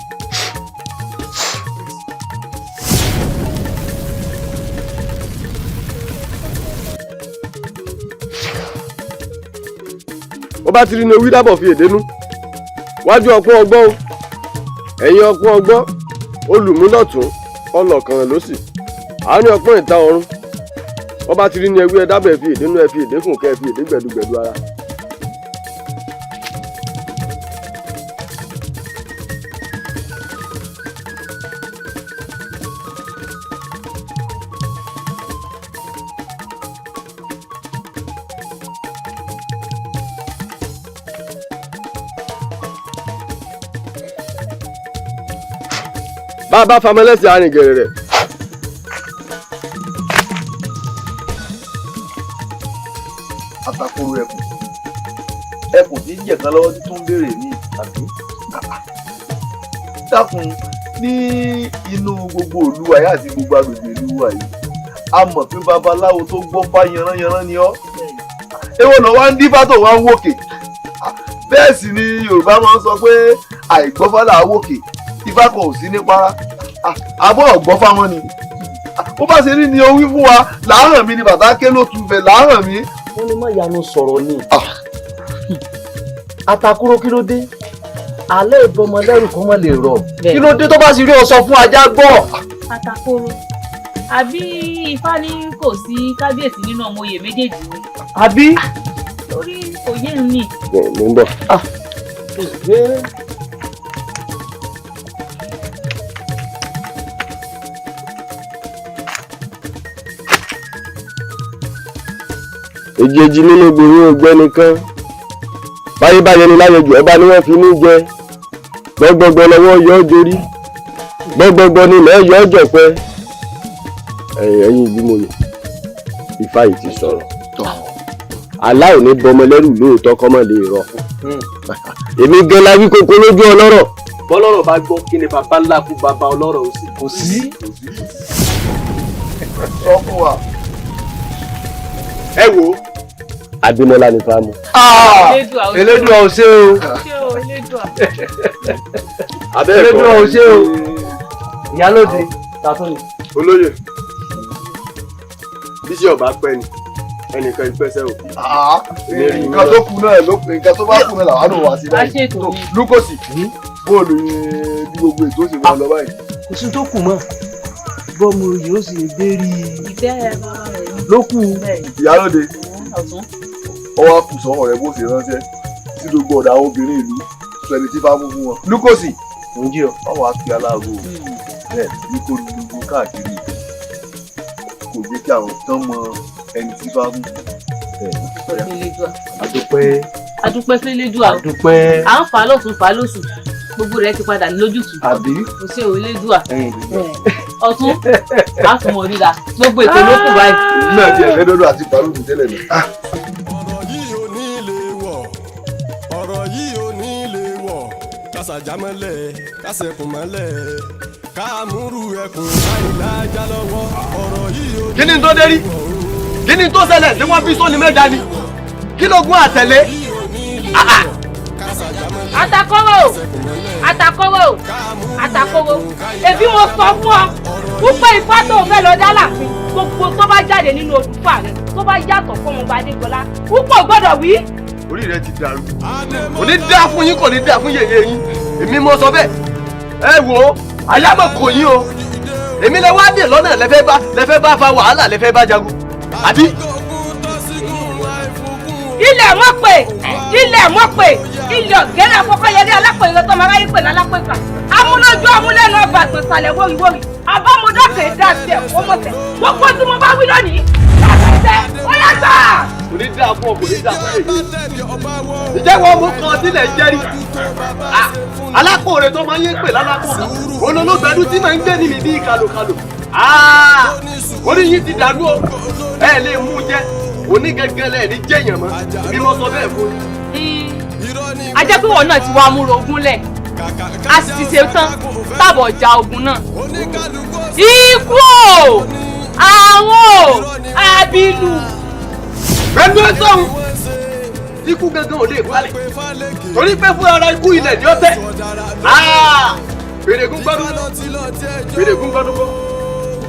ó bá ti rí ni ewì dábọ̀ fi èdè nú wájú ọpọ́n ọgbọ́n o ẹ̀yìn ọpọ́n ọgbọ́n olùmúlọ̀tún ọlọ́kànràn lósì àárín ọpọ́n ìta ọ̀run ó bá ti rí ni ewì ẹ dábọ̀ ẹ fi èdè nú ẹ fi èdè kùn kẹ́ ẹ fi èdè gbẹ̀dùgbẹ̀dù ara. bá a bá famẹlẹsì àárín gẹrẹ rẹ. Atakoro ẹkùn tí ń jẹ kan lọ́wọ́ tí tó ń béèrè ní àbí. dákun ní inú gbogbo ìlú ayé àti gbogbo agbègbè ìlú wa yìí a mọ̀ pé babaláwo tó gbọ́ fá yanranyanran ni ọ́. èwo lọ wá ń dífá tó wá ń wòkè. bẹ́ẹ̀ sì ni Yorùbá máa ń sọ pé àìgbọ́fá là á wòkè ifá kan ò sí ní para àbọ̀ ọ̀gbọ́n fáwọn ni bó bá ṣe rí ni o wí fún wa làárọ̀ mi ni bàtà ké ló tún fẹ́ làárọ̀ mi. wọ́n ní má yanu sọ̀rọ̀ ni. Atakoro kí ló dé alẹ́ ìbọmọ lẹ́rù kó mọ̀ lè rọ̀ kí ló dé tó bá sì rí ọ sọ fún ajá gbọ́. Atakoro àbí ifá ní kò sí kábíyèsí nínú ọmọ oyè méjèèjì ni. àbí. torí òye ń ní. mo ń bọ̀. èjèèjì nínú gbòòrò ògbẹ́ nìkan báyé báyé ni lálejò ọba ni wọ́n fi ní jẹ gbọgbọgbọ lọ́wọ́ yọ ọ́ dorí gbọgbọgbọ nílẹ̀ yọ ọ́ jọ̀pẹ́ ẹ̀yìn ìgbìmọ̀ yìí Ifá yìí ti sọ̀rọ̀ aláì ní bọmọ lẹ́rù lóòótọ́ kọ́mọ lè rọ èmi gan la wí kókó lójú ọlọ́rọ̀ bọ́lọ́rọ̀ bá gbọ́ kí ni bàbá ńlá fún bàbá ọlọ́rọ̀ ó sì kò sí. sọ fún wa. ẹ wo Ademola ní fáàmù. Elédùà ò ṣe o. Elédùà ò ṣe o. Ìyálóde tàtúnì. olóyè bísí ọba pẹ́ ni ẹnìkan ìpẹsẹ òbí. nǹkan tó kù náà ló pé nǹkan tó bá kù náà làwọn àdó wá sí báyìí. Lúkòsì bóòlù bí gbogbo ètò sì wọ́n lọ báyìí. kò sí tó kù mọ́ bọ́ọ̀mù yóò sì dé rí i. ìfẹ́ ẹ̀ bàbá rẹ̀ ní. ló kù. Ìyálóde ọwọ́ àkùsọ̀ rẹ̀ bó ṣe ránṣẹ́ sí gbogbo ọ̀dà àwọn obìnrin ìlú sọ ẹni tí bá mú fún wọn. Lúkòsì mò ń jí ọ. ọwọ́ àti aláàbò bẹ́ẹ̀ ní kò lùlù káàkiri kò jẹ́ kí àwọn tán mọ ẹni tí bá mú. Adúpẹ́. Adúpẹ́ fẹ́lẹ́dùà. Adúpẹ́. à ń fà á lọ́tún fà á lósù gbogbo rẹ̀ ti padà lójútùú. àbí. kò sí òlédùà. ọ̀tún a tún mọ̀ ríra gbogbo ètò ló kù báyìí. náà di ẹ̀fẹ́ dọ́dọ̀ àti pàlùkù tẹ́lẹ̀ mi. ọ̀rọ̀ yìí ò ní lè wọ̀ kásàjámọ́lẹ̀ kásẹ̀kùnmọ́lẹ̀ káàmúrú ẹkùn káìlájà lọ́wọ́ ọ̀rọ̀ yìí ò ní lè wọ̀. kí ni tó dé rí kí ni tó ṣẹlẹ̀ tí wọ́n fi sóni mẹ́ta ni kí ló gún àtẹ̀lé. Atakoro Atakoro Atakoro èbí mo sọ fún ọ wípé Ifá tó fẹ́ lọ dá láàfin gbogbo tó bá jáde nínú òdùfà rẹ tó bá yàtọ̀ fún ọmọ Adégbọlá púpọ̀ gbọ́dọ̀ wí. orí rẹ ti dàrú kò ní dá fún yín kò ní dá fún yèyé yín èmi mo sọ bẹ́ẹ̀ ẹ wò ó ayámọ̀ kò yín o èmi lẹ wá dé lọ́nà lẹ́fẹ́ bá fa wàhálà lẹ́fẹ́ bá jagun àbí. ilẹ̀ mọ̀ pé ilẹ̀ ọ̀gẹ́rẹ́ àkọ́kọ́ yẹrí alápẹ̀rẹ̀ tó máa ráyè pè lálápẹ̀ka amúlójú amúlẹ́nu ọba àgbọ̀nsálẹ̀ wóríwórí abámúdákẹ́ dáṣẹ́ ọmọọ̀tẹ̀ gbogbo tí mo bá wí lónìí láṣẹ ó yàtọ̀. kò ní dá fún ọ kò ní dá fún èyí ìjẹ́wọ́ ọmọ kan sílẹ̀ jẹ́rìí alákòrè tó máa ń yé pè lálákòrè olólùgbẹ́dún tí máa ń gbé níbi bíi kàlòkàlò orí yìí ti dàrú o ẹ lè mú jẹ onígẹgẹlẹ ní jẹyàn mọ bí mo sọ bẹ́ẹ̀ fún yín. a jẹ́ pé wọn náà ti wá múra ogun lẹ̀ a sì ti ṣe tán tábọ̀ ja ogun náà. ikú o àwọn abilu. pẹ̀lú ẹ̀sọ́hún ikú gangan ò lè palẹ̀ torí pé fún ara ikú ilẹ̀ ní ọ̀tẹ̀ gbèrègún gbọ́dún gbèrègún gbọ́dún bọ́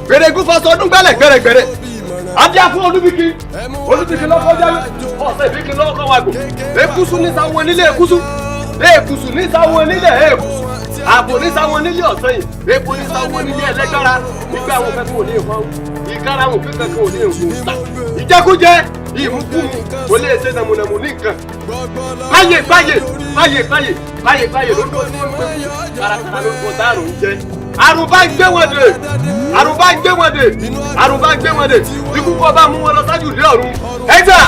gbèrègún fọsọdún gbẹ́lẹ̀ gbẹ̀rẹ̀gbẹ̀rẹ̀ adíá fún olúbíkí lọ́kọ́ jáwé ọ̀sẹ̀ ìbíkí lọ́kọ́ wàgbò èkúsù ní sáwọn onílé èkúsù èkúsù ní sáwọn onílé èkúsù àbò ní sáwọn onílé ọ̀sẹ̀ yìí èkó ní sáwọn onílé ẹlẹ́gbára nígbà àwọn òfẹ́ kò ní ìfọ́n ìkára àwọn òfẹ́ kò ní ìfọ́n ìjẹkújẹ ìmúkúmu kò lè ṣe nàmùnàmù ní nǹkan báyè ló dúró fún pé kárakára ló kọ dáàrò ń jẹ àrùn bá gbé wọn dé ikú kọ́ bá mú wọn lọ sájú dé ọ̀run ẹ̀jẹ̀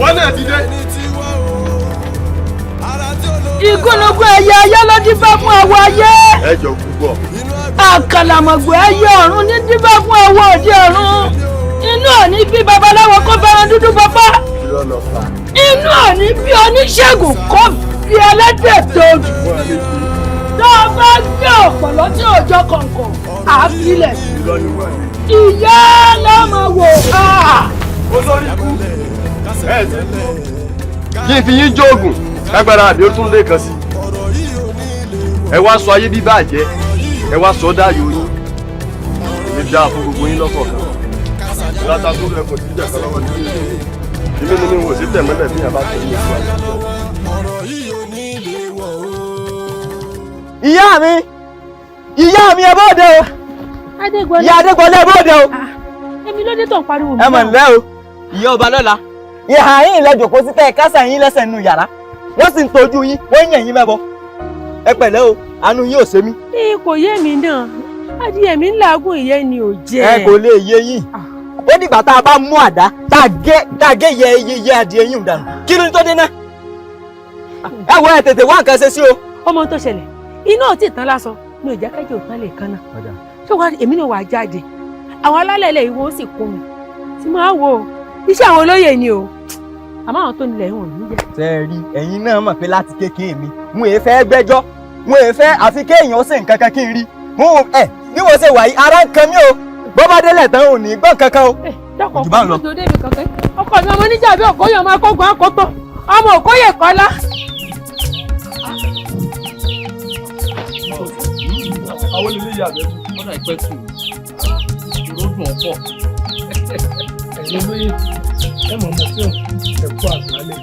wọ́n náà ti dé. ìgúnnugún ẹyẹ ayé ló dífá fún ẹwọ ayé. ẹ jọ púpọ̀. àkàlàmọ̀gbò ẹyẹ ọ̀run ní dífá fún ẹwọ òde ọ̀run. inú òní bí babaláwo kó fẹ́ràn dúdú bàbá. inú òní bí oníṣègùn kó fi ẹlẹ́dẹ̀ tó jù. tó o bá gbé ọ̀pọ̀lọ́ tí òjò kọ̀ọ̀kan àfilẹ̀. ìyá lọ́mọ wò. olórí ikú kí n fi yín jóògùn lágbára àbí ó tún lè kàn sí. ẹ wá sọ ayé bíbàjẹ́ ẹ wá sọ dáyò yín èmi dáa fún gbogbo yín lọ́kọ̀ọ̀kan ìlàta tó rẹ kò sí jẹ́ kọ́ lọ́wọ́ nínú ilé mi ní wò sí tẹ̀mọ́lẹ̀ bí yàrá bá tẹ̀lé ìlú àjọ. ìyá mi ẹ bóde o ìyá Adégbọlá ẹ bóde o. èmi ló dé tó ń pariwo mi. ẹ mọ̀ nílẹ̀ o ìyá ọba lọ́la ìhà yín ìlẹ́jọ̀ kó sí tẹ́ ẹ kásà yín lẹ́sẹ̀ nínú yàrá wọ́n sì ń tọ́jú yín wọ́n ń yẹ̀ yín mẹ́bọ ẹ pẹ̀lẹ́ o àánú yín ò ṣe mí. kò yé mi náà adìyẹ mi ń làágùn ìyẹn ni ò jẹ. ẹ kò lè yé yín ó dìgbà tá a bá mú àdá tá a gé yẹ adìyẹ yín dànù kí ló ń tó dé náà. ẹ wo ẹ tètè wá nǹkan ṣe sí o. ọmọ tó ṣẹlẹ̀ iná ò tí ì tán lásán ní ìjà kẹjọ ò tán lè kan náà ṣé wàá èmi náà wàá jáde àwọn alálẹ̀ ilẹ̀ ìwọ ó sì kó mi tí máa wò ó iṣẹ́ àwọn olóyè ni o àmọ́ àwọn tó nílẹ̀ ìwọ̀n ní jẹ́. ṣe é rí ẹ̀yin náà mọ̀ pé láti kékeré mi mo èé fẹ́ gbẹ́jọ́ mo èé fẹ́ àfi kéèyàn ó sì nǹkan kan kí n rí bí mo ṣe wà yìí ara ń kan mí o bó bá délẹ̀ tán ò ní gbọ́n kankan o. ojú bá ń lọ. ọkọ mi ọmọ níjà bí òkóyè ọmọ akógun akótó ọmọ òkóyè kọ́lá. àwọn ilé yà bẹ́ẹ̀ wọ́n náà pẹ́ tù ìròdùn ọ̀pọ̀. ẹ̀yin olóyè ẹ mọ̀ ọmọ tí ẹ̀kọ́ àgbálẹ̀.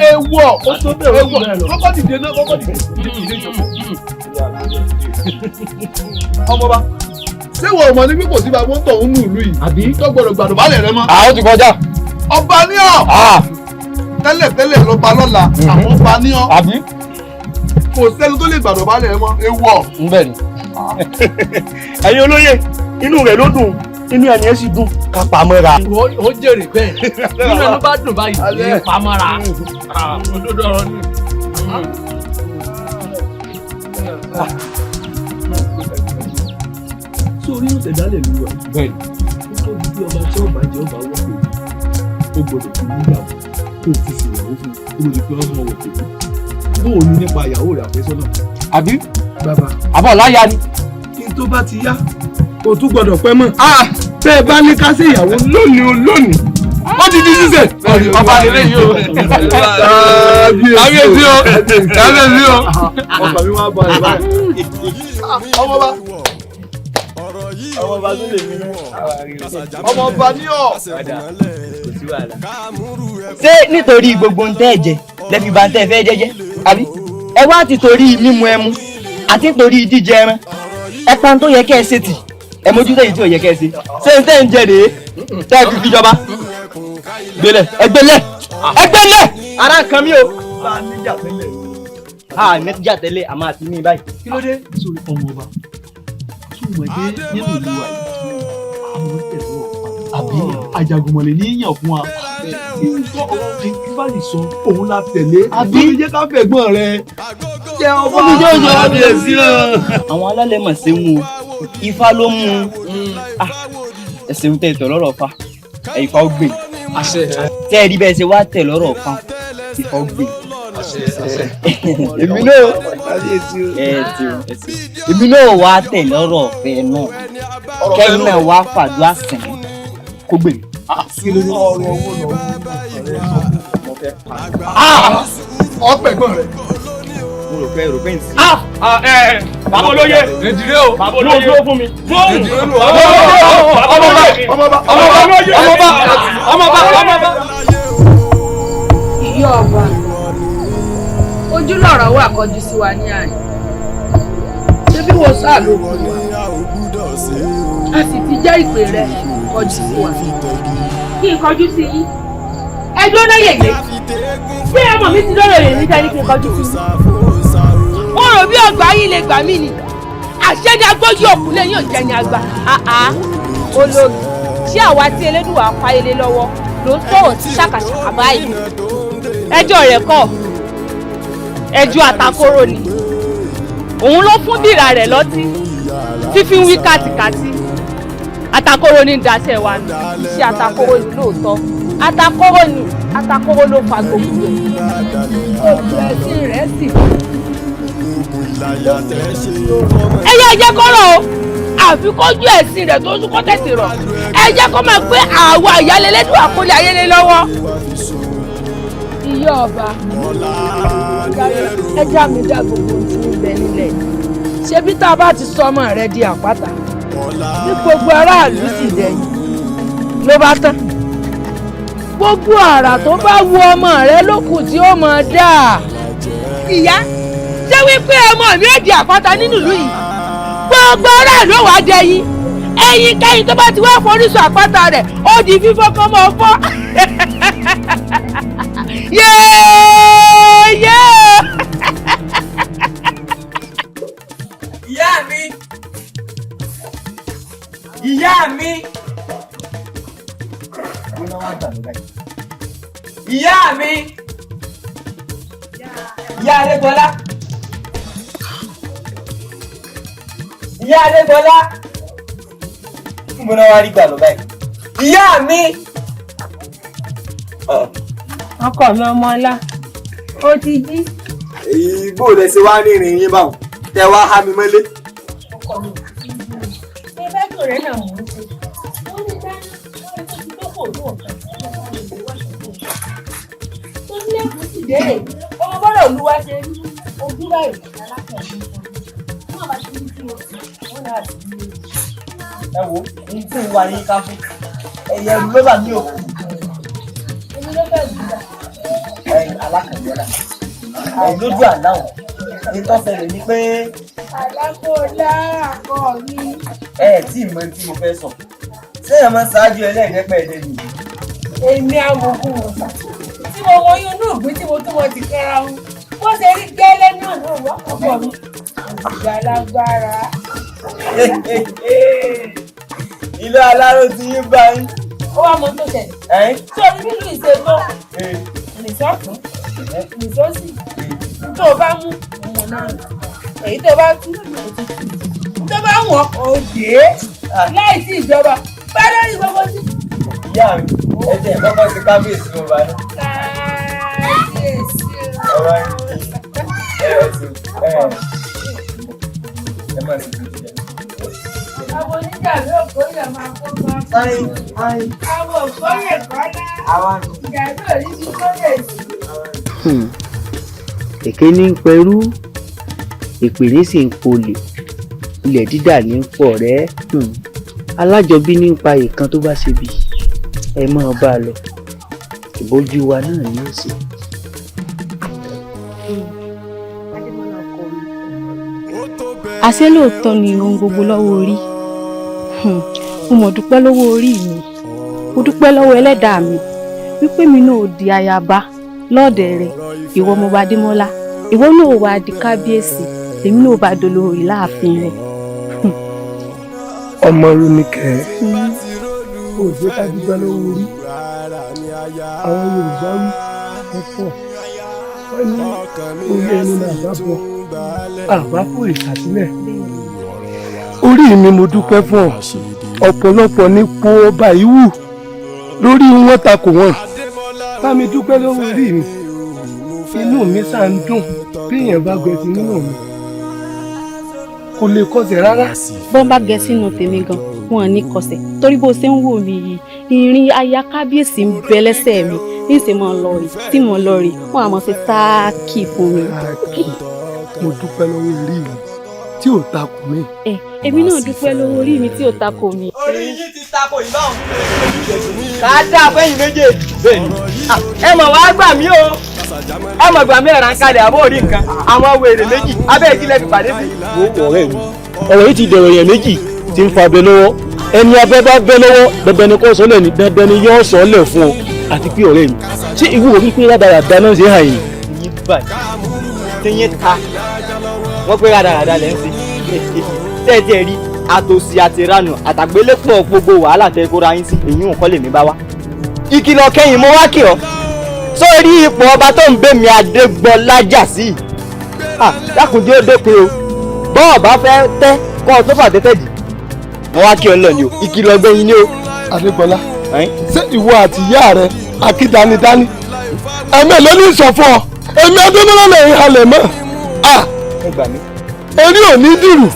ewọ ó tó bẹ̀rẹ̀ ewọ kọ́kọ́ dìde náà kọ́kọ́ dìde ìjọba. ọmọba ṣé ìwọ ọmọ ní pípò síba wọn tọ̀ ń nù ìlú yìí àbí tó gbọdọ̀ gbàdọ̀ balẹ̀ rẹ mọ́. àwọn ti kọjá. ọba ní ọ tẹ́lẹ̀ lọ́ba lọ́la àwọn ọba ní ọ àbí kò sẹ́ni tó lè gbàdọ̀ balẹ̀ rẹ mọ́ ewọ. ń bẹ̀ ni. ẹ̀yin olóyè inú rẹ̀ ló dùn inú ẹni ẹ sì dùn ká pamọ́ra. ó jèrè bẹ́ẹ̀ nínú ẹni bá dùn báyìí ní pamọ́ra òdodo ọ̀rọ̀ ni. sórí ìṣẹ̀dálẹ̀ ló wà. bẹ́ẹ̀ni. ó tó di bí ọba tí ọba jẹ́ ọba wọ́pẹ̀ ó gbọ́dọ̀ fi níyàwó kó o fi ṣèyàwó fún kó o lè fi ọmọ wọ̀ pẹ̀lú. bóò ní nípa ìyàwó rẹ̀ àfẹ́sọ́nà. àbí bàbá àbọ̀ láyà ni. kí n tó bá ti yá o tún gbọ́dọ̀ pẹ́ mọ́. bẹ́ẹ̀ bá ní ká sí ìyàwó lónìí ó ti di ṣíṣe. ọba nílé yìí o. kábíyèsí o kábíyèsí o. ọba mi wá bọ̀ ẹ̀ báyìí. ọmọba ọmọba tó lè mí ọmọba ní ọ. ṣé nítorí gbogbo ń tẹ́ ẹ̀ jẹ lẹ́fi bá ń tẹ́ ẹ fẹ́ jẹ́jẹ́ àbí ẹ wá ti torí mímu ẹmu àti nítorí jíjẹ ẹran ẹ pa tó yẹ kẹ́ ẹ ṣe tì ẹ mójútó èyí tí ò yẹ kẹ́ ẹ ṣe ṣé n tẹ́ ń jẹ rèé tẹ́ ẹ fi fi jọba gbélẹ̀ ẹgbẹ́lẹ̀ ara nǹkan mi o. bá a níjà tẹ́lẹ̀. níjà tẹ́lẹ̀ àmọ́ àti ní báyìí. kí ló dé sórí ọmọọba tó mọ̀ pé nínú ìlú wa yìí àwọn tẹ̀lé ọ̀pá àbí àjàgùnmọ̀lẹ̀ ní yíyàn fún wa nǹkan ọ̀rọ̀ tí bá lè sọ òun la tẹ̀lé àbí jẹ́ ká fẹ̀gbọ́n rẹ̀ jẹ́ ọba kábíyèsí o. àwọn alálẹ̀ mọ̀ sí mu ifá ló mú ẹsẹ̀ ń tẹ̀ lọ́rọ̀ fa ifá ó gbè tẹ́ ẹ rí bẹ́ẹ̀ ṣe wá tẹ̀ lọ́rọ̀ fa ifá ó gbè. èmi náà èmi náà wá tẹ̀ lọ́rọ̀ ọ̀fẹ́ náà kẹ́yìn náà wá fàdúrà sìn kó gbè. ọ̀pẹ̀gbọ́n rẹ̀. rò pé nsí. bàbá olóye èdìrẹ́ o. bàbá olóye dúró fún mi. ọmọba. ìyá ọba ojú lọ̀rọ̀ wà kọjú sí wa ní àná ṣé bí wo sáà ló kù wá a sì ti jẹ́ ìpè rẹ kọjú sí wa kí n kọjú sí yín ẹjọ́ náà yèyé bí ọmọ mi ti lọ́rọ̀ yèyé níta ní kí n kọjú sí yín. ó rò bí ọgbà yìí lè gbà mí ni àṣẹ́ni agbójú òkú lẹ́yìn òjẹ́ ni àgbà. olórí ṣé àwa tí elédùà fáyélé lọ́wọ́ ló ń sọ̀rọ̀ sí ṣàkàṣàkà báyìí ẹjọ́ rẹ̀ kọ́ ẹjọ́ Atakoro ni òun ló fún bìrà rẹ̀ lọ́tí fífi ń wí kàtìkàtì Atakoro ní daṣẹ́ wa ní iṣẹ́ Atakoro ní lóòótọ́ Atakoro ló fa gbogbo rẹ̀ ojú ẹ̀sìn rẹ̀ sì. ẹyẹ jẹ́ kọ́rọ̀ o àfi kójú ẹ̀sìn rẹ̀ tó ń kọ́ tẹ̀sí rọ̀ ẹ jẹ́ kó máa gbé àwọn àyálẹ́lẹ́dùn àkọlé ayélé lọ́wọ́ ìyá ọba ẹja mi dá gbogbo ohun tí ń bẹ nílẹ̀ ṣebí tá a bá ti sọ ọmọ rẹ di àpáta ní gbogbo aráàlú sì dẹ̀yìn ló bá tán gbogbo àrà tó bá wu ọmọ rẹ lókù tí ó mọ dáa. ìyá ṣé wípé ọmọ mi ò di àpáta nínú ìlú yìí gbogbo aráàlú wàá dẹ̀yìn ẹ̀yìn kẹ́yìn tó bá ti wá forísọ àpáta rẹ̀ ó di fífọ́ kọ́ mọ́ fọ́. yéèyé. ìyá mi ìyá mi ìyá mi ìyá Adégbọlá ìyá Adégbọlá mo náà wá rí gbà lọ báyìí ìyá mi. ọkọ mi ọmọ ọlá ó ti jí. èyí bó lẹ ṣe wá ní ìrìn yín báwọn tẹ wá há mi mọ́lé. ọkọ mi ṣe fẹ́ tó rẹ̀ náà mò ń ṣe ó ní dáná ó ti tó kò ní ọ̀kan tó ní ẹ̀kú sì dé ọmọ bọ́dọ̀ olúwa ṣe ojú báyìí alákọ̀ọ́bí wọn bá ṣe ní kí wọn náà ti ní. ẹ wo ní tí ń wá yín ká fún ẹyẹ ló bà mí òkú. èmi ló fẹ́ gbà. ẹ̀yin alákọ̀ọ́bí lójú àdáhùn ìtọ́sẹ̀lẹ̀ ni pé. Alákọ̀ọ́lá àkọ́ mi. ẹ tí ì mọ tí mo fẹ́ sọ ṣé ẹ máa ṣáájú ẹlẹ́ẹ̀dẹ́gbẹ̀ẹ́dẹ́ mi. èmi àwòkù wọ̀sà tí mo wọ inú ìgbín tí mo tún wọ́n ti kẹ́ra wọn bó ṣe rí gẹ́lẹ́ náà náà wọ́n ọkọ mi. ìgbà lágbára. ilé aláró ti yín bá yín. ó wá mọ tó ṣẹlẹ̀. tí o ní nínú ìṣègbọ́ nìṣọ́kùn nìṣọ́sì tó o bá mú ọmọ náà èyí tó bá tú tó bá wọ̀n òde láì sí ìjọba bá lórí gbogbo sí. ìyá mi ẹ jẹ́ ìkọ́kọ́ sí kábíyèsí mo bá ní. kábíyèsí ọba yìí ẹ máa sì fi jẹ. àwọn oníjà ló kórè máa kó máa fún un. àwọn òkórè kọ́lá ìjà náà rí bí kórè sí. èké ní ń pẹrú ìpèrè sì ń polè ilẹ̀ dídà ní ń pọ̀ rẹ́ alájọbí ní ń pa ìkan tó bá ṣe bí ẹ máa bá a lọ ìbójú wa náà ní òsì. àṣé lóòótọ́ ni ohun gbogbo lọ́wọ́ orí mo mọ̀ dúpẹ́ lọ́wọ́ orí mi mo dúpẹ́ lọ́wọ́ ẹlẹ́dàá mi wípé mi náà ò di ayaba lọ́ọ̀dẹ̀ rẹ̀ ìwọ ọmọ Adémọ́lá ìwọ náà wà á di kábíyèsí èmi náà bá dolórí láàfin rẹ̀. ọmọ Rónìkẹ́ ò jẹ́ ká dúpẹ́ lọ́wọ́ orí àwọn Yorùbá wí ẹ̀fọ́ wọ́n ní orí ẹni náà àbábọ̀ àbáfò ìsàsílẹ̀ orí mi mo dúpẹ́ fún ọ ọ̀pọ̀lọpọ̀ nípò ọba ìwù lórí wọn takò wọn bá mi dúpẹ́ lọ́wọ́ orí mi inú mi sáà ń dùn bí èèyàn bá gbẹ sí nínú mi kò lè kọsẹ̀ rárá. bọ́n bá gẹ sínú tèmi gan wọn ò ní kọsẹ̀ torí bó ṣe ń wò mí yìí ìrìn aya kábíyèsí ń bẹ lẹ́sẹ̀ mi ní ìṣe mọ́ lọ rí tí mo lọ rí wọn àmọ́ ṣe táàkì fún mi. mo dúpẹ́ lọ́wọ́ orí mi tí ò takò mí. èmi náà dúpẹ́ lọ́wọ́ orí mi tí ò takò mí. orí yín ti takò ìbáwọn. ká dá fẹ́yìn méjèèjì. ẹ mọ̀ wá gbà mí o ẹ mọ̀ gbà mí ẹ̀rọ àǹkalẹ̀ àbó orí nǹkan àwọn wèrè méjì abẹ́ ìkílẹ̀ fi pàdé sí. ọ̀rẹ́ mi ọ̀rọ̀ yìí ti dẹ̀rọ̀ yẹn méjì tí ń fa abẹ lọ́wọ́ ẹni abẹ́ bá bẹ́ lọ́wọ́ dandan ni kò sọ́lẹ̀ ní dandan ni yóò sọ́lẹ̀ fún ọ àti pé ọ̀rẹ́ mi ṣé ìwú orí pé rádaràda náà ṣe hàn yín. yín báyìí tí yín ta wọ́n pé rádaràda lẹ́ ń ṣe tẹ́ẹ̀tẹ́ rí àtòsí àtìránù àtàgbélépọ̀ gbogbo wàhálà tẹ́ kóra yín sí èyí ò kọ́ lèmi bá wá. ìkìlọ̀ kẹ́yìn mo wá kí ọ sórí ipò ọba tó ń gbé mi Adégbọlá jà sí i dákùnjé ó dópin o bọ́ọ̀ bá fẹ́ tẹ́ kọ́ ọ tó fà tẹ́tẹ́ dì wọ́n wá kí ọ lọ ni o ìkìlọ̀ gbẹ̀yìn ni o. Adégbọlá ṣé ìwọ àti ìyá rẹ akídanidání ẹ̀mí ló ní sọ fún ọ èmi Adémọ́lá lè ń halẹ̀ mọ́ ẹ gbà mí. orí ò ní dìrù.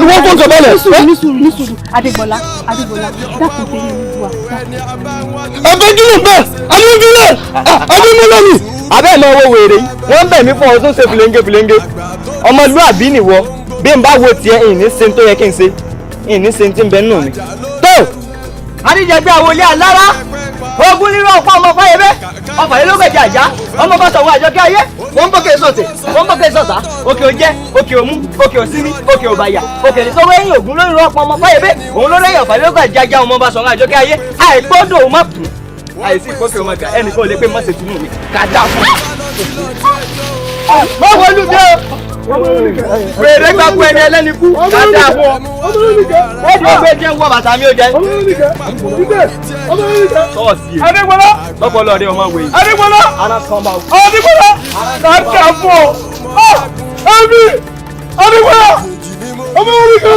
ìwọ kò kọ balẹ̀. ní sùúrù Adégbọlá dákun tẹ̀lé ìwọ wà. àbẹ̀júlù bẹ́ẹ̀ àbẹ̀júlù Ademola ni. abẹ́ ẹ̀ máa wo wèrè wọ́n ń bẹ̀ mí fún ọ tó ṣe fìlẹ́ńgé ọmọlúàbí nìwọ bí n bá wo tiẹ̀ ìní ṣe tó yẹ kí n ṣe ìní ṣe ti ń bẹ nù mí. tó adíjẹgbẹ́ àwòlé alára ogun nínú ọ̀pá ọmọ fáyẹbẹ́ ọfà yẹn ló gbẹ̀jẹ̀ àjá ọmọ bá sọ̀wọ́ àjọkẹ́ ayé wọ́n ń bókè sọ̀tẹ̀ wọ́n ń bókè sọ̀tà òkè òjẹ́ òkè òmú òkè òsínmi òkè òbàyà òkè ìṣòwò ẹ̀yìn ògún lórí ọ̀pọ̀ ọmọ fáyẹbẹ́ òun ló lẹ́yìn ọ̀fà yẹn ló gbẹ̀jẹ̀ àjá ọmọ bá sọ̀wọ́ àjọkẹ́ ayé àìgbọ́dọ̀ má kù àìsí ìkókè ọmọ ẹ̀ka ẹnì kan ò lè pé mọ́sẹ̀ tìǹbù mi kàdá fún mọ́ wọlú dé wèrè gbàgbọ́ ẹni ẹlẹ́ni kú kàdá fún ọ wọ́n ti gbé jẹ́ wọ́n bàtà mi ò jẹ́ sọ́ọ̀sì Ademola lọ́pọ̀lọ́ ọdẹ ọmọ wẹ̀ yìí Ademola Ademola kàdá fún ọ ẹbí Ademola ọmọ oríkà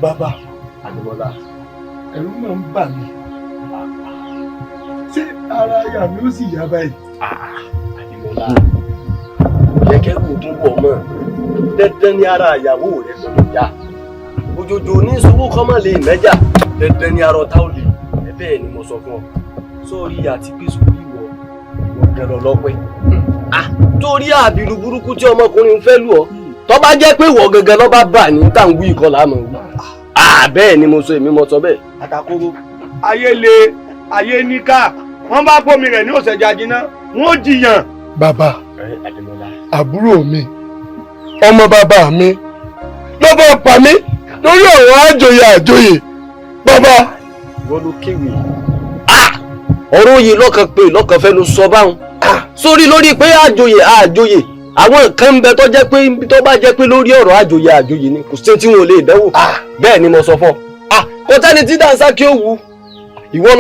bàbá Ademola ẹ̀rù máa ń bà mí ṣé ara àyà mi ó sì yá báyìí. Ademola yẹ kẹ́rù tó wọ̀ mọ́ dandan ni ara àyàwó rẹ̀ gbọ́dọ̀ yá òjòjò ní sowó kọ́mọ lè mẹ́jà dandan ni arọ tá ò lè bẹ́ẹ̀ ni mo sọ fún ọ sórí àti pé sórí ìwọ gẹ̀rọ lọ́pẹ́ torí àbìlú burúkú tí ọmọkùnrin fẹ́ lù ọ́ tó bá jẹ́ pé ìwọ gangan ló bá bà ní tàǹwí ìkọlà mọ̀ bẹ́ẹ̀ ni mo sọ èmi mo sọ bẹ́ẹ̀. Atakoro ayé le ayé níkà wọ́n bá pómi rẹ̀ ní òṣèjà jiná wọ́n jiyàn. bàbá àbúrò mi ọmọ bàbá mi ló bá pa mí lórí ọ̀rọ̀ àjòyè bàbá. wọ́n ló kéwì ọ̀rọ̀ yìí lọ́kàn pé lọ́kàn fẹ́nu sọ báwọn sórí lórí pé àjòyè àwọn nǹkan ń bẹ tó jẹ́ pé tó bá jẹ́ pé lórí ọ̀rọ̀ àjòyè ni kò sí tí wọn ò lè dánwò bẹ́ẹ̀ ni mo sọ fún ọ kò tẹ́ni tí dáńsá kí ó wù ìwọ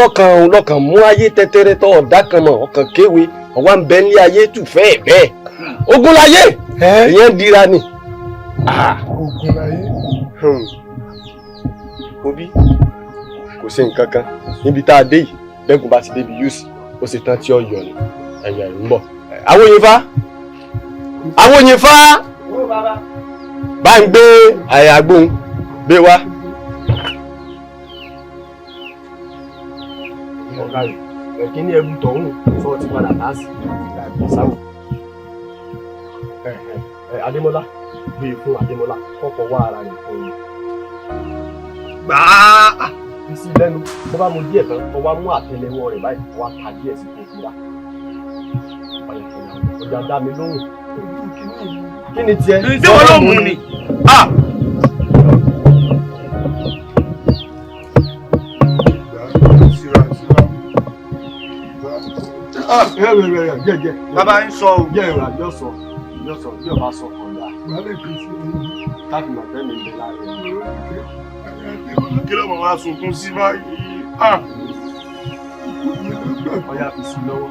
lọ́kàn mú ayé tẹ́tẹ́rẹ́ tó ọ̀dà kan mọ̀ ọkàn kéwe ọ̀wá ń bẹ ní ayé tù fẹ́ẹ̀ bẹ́ẹ̀ ogun láyé ìyẹn dira ni. ogun láyé. òbí kò sí nǹkan kan níbi tá a dé yìí bẹ́gùn bá ti débi yóò sì ó sì tán tí ó yọ ni ẹ̀yà ń bọ̀. Awóyinfá bá ń gbé àyàgbóhun gbé wá. ọ̀gá rẹ̀ ẹ̀kí ní ẹbú tọ̀hún sọ ti padà láàsì ìsáwò. Adémọ́lá gbé fún Adémọ́lá kọ́kọ́ wá ara rẹ̀ fún un. gbàá fi sí lẹ́nu bó bá mu díẹ̀ tán kó wá mú àtẹ́lẹwọ́ rẹ̀ báyìí wá ta díẹ̀ sí kò fúra. ọjà dá mi lóhùn. kí ni tiẹ̀? ṣé wọn ló mú ni? bàbá ń sọ o. jẹ́ ìrìn àjọ sọ bí ọba sọ kọjá. káfí mọ̀ fẹ́ mi lè láàrin. kí ló mọ̀ wá sunkún sí báyìí? ọya fi sí lọ́wọ́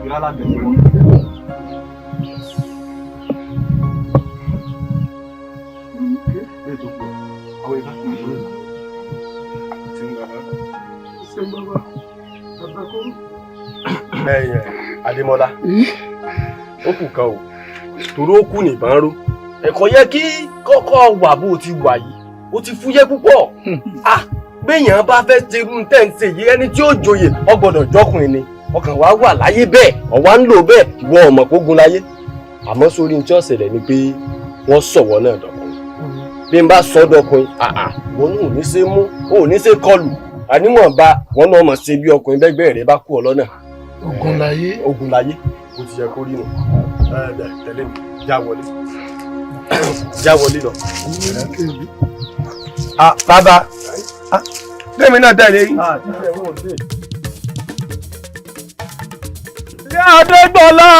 ìrà lábẹ́ wọn. ètò pọ̀ àwọn ìbá kò lóyún. àti ń bàbá ṣe ń bàbá Atakoro. Adémọ́lá ó kù kan o torí ó kù nìbọn ró ẹ̀kọ́ yẹ kí kọ́kọ́ wà bó ti wà yìí ó ti fúyẹ́ púpọ̀ béèyàn bá fẹ́ ṣerú tẹ̀ǹtẹ̀ yìí ẹni tí ó joyè ó gbọ́dọ̀ jọkùnrin ni ọkàn wa wà láyé bẹ́ẹ̀ ọ̀wá ń lò bẹ́ẹ̀ ìwọ ọmọ kógun láyé àmọ́ sórí ní tí ó ṣẹlẹ̀ ni pé wọ́n sọ̀wọ́ náà dọ̀kùnrin bí n bá sọ dọ̀kùnrin wọn ò ní ṣe mú ò ní ṣe kọlù àníwọ̀nba wọn náà mọ̀ ṣe bí ọkùnrin bẹ́gbẹ́ rẹ̀ bá kú ọ lọ́nà. ogun láyé bó ti yẹ kó rí nù tẹ̀lé mi já wọlé lọ. bàbá lẹ́mi náà tẹ̀lé yín. Ní Adégbọlá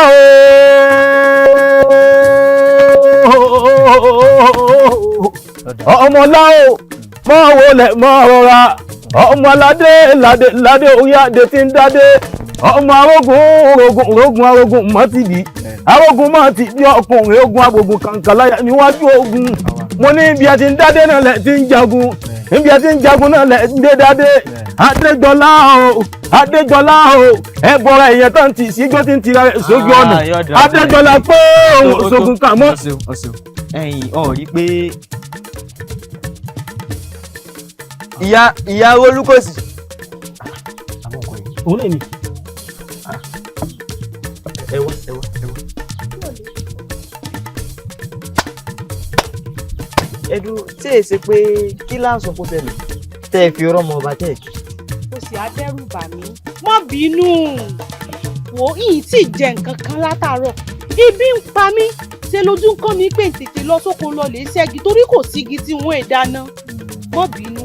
ọmọlá o máa wọlé máa rọra ọmọ aládé ládé orí adé tí ń dádé ọmọ arógun arógun mọ́tìdì arógun mọ́tìdì ọkùnrin ogun agbègbè kankanláyà níwájú ogun mo ní ibi a ti ń dádé náà lẹ̀ ti ń jagun níbi a ti ń jagun náà lẹ̀ ń dé dádé Adéjọlá o ẹ bọra ìyẹn tán ti sígbó tí ń tira rẹ̀ sójú ọ̀nà Adéjọlá pé òun òṣogun kà mọ́. ẹ̀yin ọ̀ rí pé ìyá olùkọ́sì. òun lè ní. ẹ wá. ẹdùn tí èyí ṣe pé kí láǹsọ kó ṣẹlẹ̀ tẹ́ ẹ fi rọ́mọ ọba tẹ́ ẹ kí. kò sì á dẹ́rù bà mí má bínú wò yìí tí jẹ nǹkan kan látàárọ̀ ibi ń pa mí ṣe lójú ń kàn mí pé tètè lọ sóko lọ lè ṣẹ́gi torí kò sígi tí wọ́n ẹ̀ dáná má bínú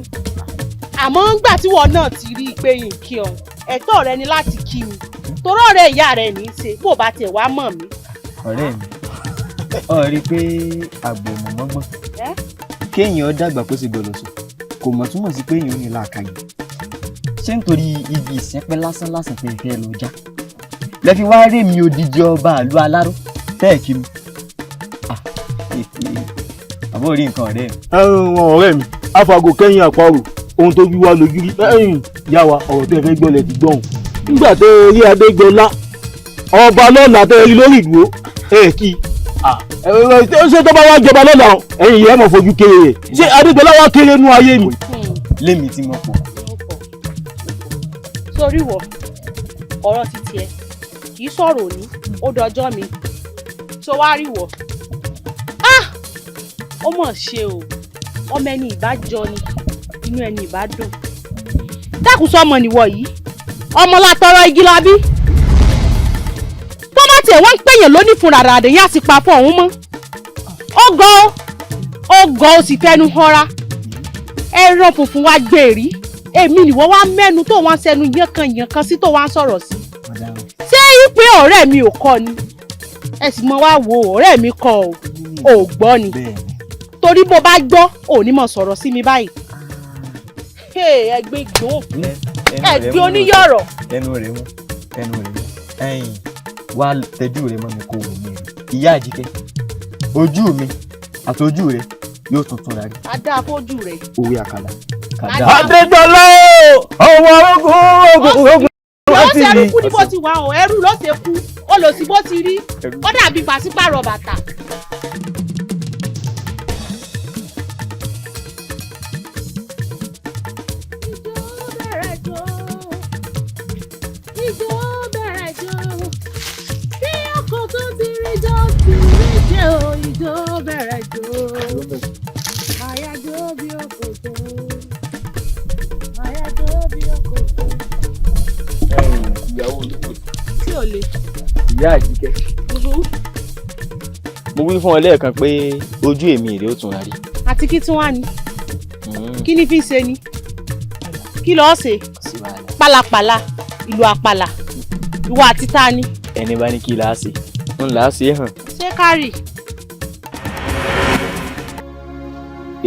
àmọ́ ńgbà tí wọ́n náà ti rí i pé yìí kí ọ ẹ̀tọ́ rẹ ni láti kí mi torí ọ̀rẹ́ ìyá rẹ ní í ṣe bó bá tiẹ̀ wá mọ̀ mí. ọ̀rẹ́ mi ọ rí i pé àgbò mọ̀mọ́gbọ́n kéèyàn dàgbà kó sì gbọdọ̀ sùn kò mọ̀ túmọ̀ sí pé èèyàn ò ní làákàyè ṣé nítorí igi ìsẹ́pẹ́ lásán pé ìfẹ́ lọ já lẹ fi wá rí mi odidi ọba àlú aláró tẹ́ ẹ̀ kí mi àbọ̀ rí nǹkan ọ̀rẹ́ mi. ọ̀rẹ́ mi afago kẹ́yìn àparò ohun tó ju wa lójú rí yá wa ọ̀rọ̀ tó ẹ fẹ́ gbọ́ lẹ ti gbọ́hùn nígbà tó rí Adégbọlá ọba lọ́la tẹ́ rí lórí ìdúró kí ṣé tó bá wá jọba lọ́la ẹ̀yìn yẹn mọ̀ fojú kéré rẹ̀ ṣé Adégbọlá wá kéré nú ayé mi. lémi tí mo pọ̀. sórí wọ ọ̀rọ̀ ti tiẹ̀ kì í sọ̀rọ̀ òní ó dọjọ́ mi tó wá rí wọ ó mọ̀ ṣe o ọmọ ẹni ìbájọ ni inú ẹni ìbá dùn dákun sọmọ nìwọ yìí ọmọ látọrọ igi labí tó má tiẹ̀ wọ́n ń pèyàn lónìí fúnra rà àdéhìn àti pa fún ọ̀hún mọ́ ó gọ́ ó sì fẹ́nu họra ẹran funfun wá gbèrí èmi nìwọ wá mẹ́nu tó wá ń sẹ́nu yànkan sí tó wá ń sọ̀rọ̀ sí ṣé wípé ọ̀rẹ́ mi ò kọ́ ni ẹ sì mọ wá wo ọ̀rẹ́ mi kọ́ ò gbọ́ ni torí bó bá gbọ́ ò ní mọ̀ sọ̀rọ̀ sí mi báyìí ẹgbẹ́ gbọ́n ẹgbẹ́ oníyọ̀rọ̀. ẹnu rẹ mú ẹ̀yin wá tẹjú rẹ mọ́ mi kó wò mí rí ìyá àjíkẹ́ ojú mi àtọjú rẹ yóò tuntun rà rí. a dáa fójú rẹ. òwe àkàlà. Adégbọlá ọmọ ogun láti rí. ẹrú kú ní bó ti wà ọ ẹrú ló ṣe kú ó lọ sí bó ti rí ó dàbí pàṣípàrọ̀ bàtà. Ìjó bẹ̀rẹ̀ jó àyájó bí òkòtó àyájó bí òkòtó. ìyàwó olùkọ́ tí ò le. ìyá àjíkẹ́ mo wí fún ọ lẹ́ẹ̀kan pé ojú èmi èrè ó tún rárí. àti kí tí wọ́n á ní kí ni fi ń ṣe ni kí lọ́ọ́ ṣe pálapàla ìlú àpàlà ìwà àti ta ni. ẹni bá ní kí là á ṣe ń là á ṣe hàn. ṣé kárì.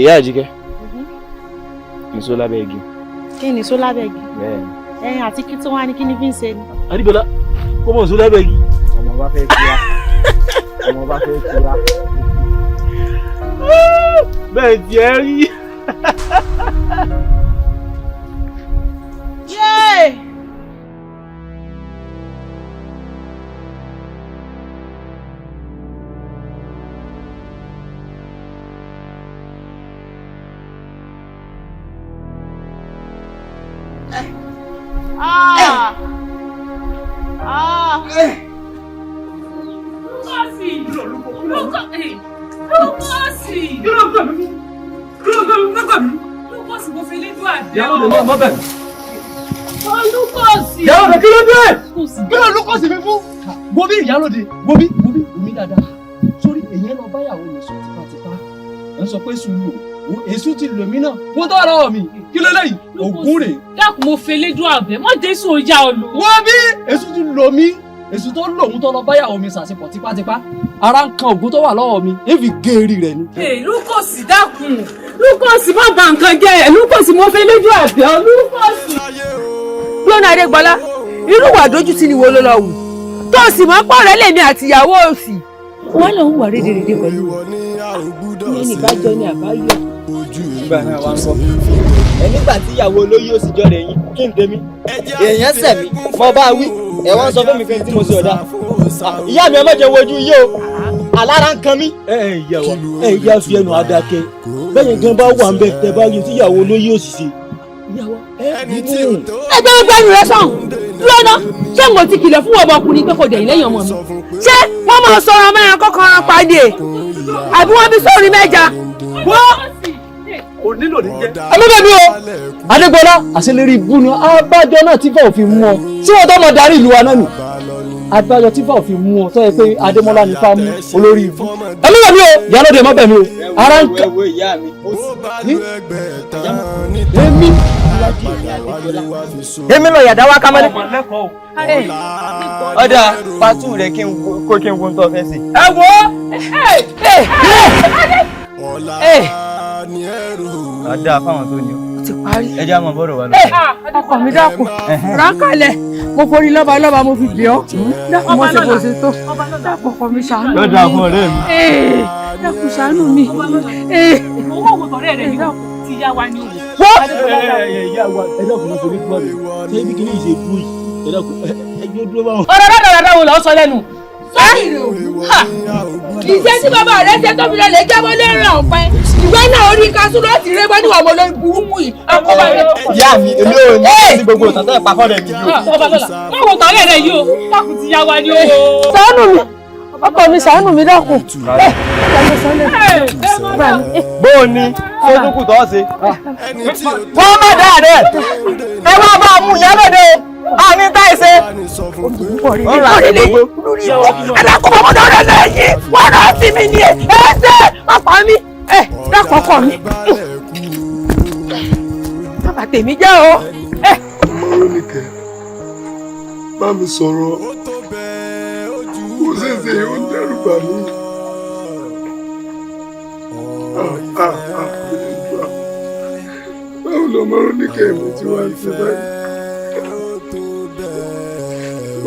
ìyá àjíkẹ́ nìṣó lábẹ́ igi. kí ni nìṣó lábẹ́ igi. bẹ́ẹ̀ni. ẹyin àti kí tí wọ́n á ní kí ni fi ń ṣe ni. Adégbọlá kó mọ̀ nìṣó lábẹ́ igi. ọmọ bá fẹ́ tura ọmọ bá fẹ́ tura. bẹ́ẹ̀ jẹ́ rí. yéé. Ìyálóde bobi omi dáadáa sórí èyàn lọ báyàwó mi sọ tipátipá ẹ sọ pé sùúrù o èṣù ti lò mí náà wọ́n tó ara mi kí ló lẹ́yìn ògún rè. dákun mo fẹ́ lédùn àbẹ̀ mọ́ jésù ọjà ọlù. wọ́n bí èṣù ti lò mí èṣù tó lòun tó lọ báyàwó mi sàṣepọ̀ tipátipá ara ń kan ògún tó wà lọ́wọ́ mi èfi géèrè rẹ̀ ni. lúkọ̀sì dákun lúkọ̀sì má bà nǹkan jẹ́ lúkọ̀sì mo fẹ́ lédùn àbẹ̀ ọ lúkọ̀sì. lónà Adégbọlá irú wà dójútì ni wo ló lọ wù tó sì mọ́ pọ̀ rẹ́ lèmi àti ìyàwó òsì. wọ́n lọ ń wà rédèrèdè pẹ̀lú mi ní ìbájọ́ ní àbáyọ. nígbà náà wá ń sọ ẹ nígbà tí ìyàwó olóyè òsì jọ rẹ̀ yín kí n tèmi èèyàn sẹ̀ mí mo bá wí ẹ wá ń sọ fún mi fẹ́ tí mo ṣe ọ̀dà ìyá mi ẹ má jẹ́ wojú yìí o alára ń kan mí. ìyá wa ìyá fi ẹnu adakẹ bẹ́ẹ̀ gan bá wà ń bẹ tẹ bá rí tíyàwó olóyè òsì ṣe ẹgbẹ́ rẹ sàn lọ́nà ṣé mo ti kìlọ̀ fún ọmọkùnrin pé kò dẹ̀yìn lẹ́yìn ọmọ mi ṣé wọ́n máa sọ̀rọ̀ mẹ́rin kọ́kọ́rọ́ pàdé àbí wọ́n fi sóòrì mẹ́ja wọ́n. kò nílò ní jẹ́. ọlọ́dọ̀ mi o Adégbọlá àṣẹlérí ibú ni abájọ náà tí fáwọn fi mú ọ tí wọ́n tó mọ darí ìlú wa náà nì abájọ tí fáwọn fi mú ọ tó yẹ pé Adémọ́lá ní fáwọn mú olórí ibú. ọlọ́dọ̀ mi o ìyálóde má bẹ̀ mi o ara ń tọ́. èmi lọ yàda wá kámẹ́lẹ́. ọ̀dà pàtó rẹ̀ kí n wo ń tọ́ fẹ́ sí. ẹ wo àdá fáwọn tó ní o. ti parí. ẹ jẹ́ àmọ́ bọ́dọ̀ wà lọ. ọkọ mi dákun rákàlẹ̀ mo forí lọ́ba mo fi bì ọ́ dákun mo ṣe bó ṣe tó dákun ọkọ mi ṣàánú mi. lọ́dọ̀ àwọn ọ̀rẹ́ mi. dákun ṣàánú mi. owó òwò tọ̀rẹ́ rẹ̀ ni ti yá wa ní òwò. ìyá wa ẹ dákun náà torí gbọ́dọ̀ ṣé ibi kìíní ìṣe bú yìí ẹ dákun ẹjọ́ dúró báwọn. ọ̀rọ̀ dáadáa wo lọ sọ lẹ́nu. ìṣe tí bàbá rẹ ṣe tó fi lọ lè jábọ́ lẹ́rìn ọ̀pẹ ìwé náà orí kaṣú ló ti rẹ́ bọ́ níwà mo lórí burúkú yìí. ìyá mi èmi ò ní ní gbogbo ìtàn tẹ́ ẹ̀ pa fọ́dọ̀ mi yìí o. wọ́n wò tọ́lẹ̀ rẹ̀ yìí o dákun ti yá wa ní o. ṣàánú mi ọkọ mi ṣàánú mi dákun. bó o ní kó tó kù tọ́ ṣe. wọ́n má dáa dẹ̀ ẹ wá bá a mú ìyá lóde àmì tá ìṣe. ọ̀rọ̀ àlejò alákọ̀ọ́ ọmọdé rẹ̀ lẹ́yìn wọ́n rà sí mi ní ẹsẹ̀ pápá mi dákọ̀ ọkọ mi. bàbá tèmi jẹ́ o. ọmọ Rónìkẹ́ bá mi sọ̀rọ̀ kò ṣèṣe yóò dẹ́rù bà mí. báwo lọmọ Rónìkẹ́ mi ti wá ṣe báyìí.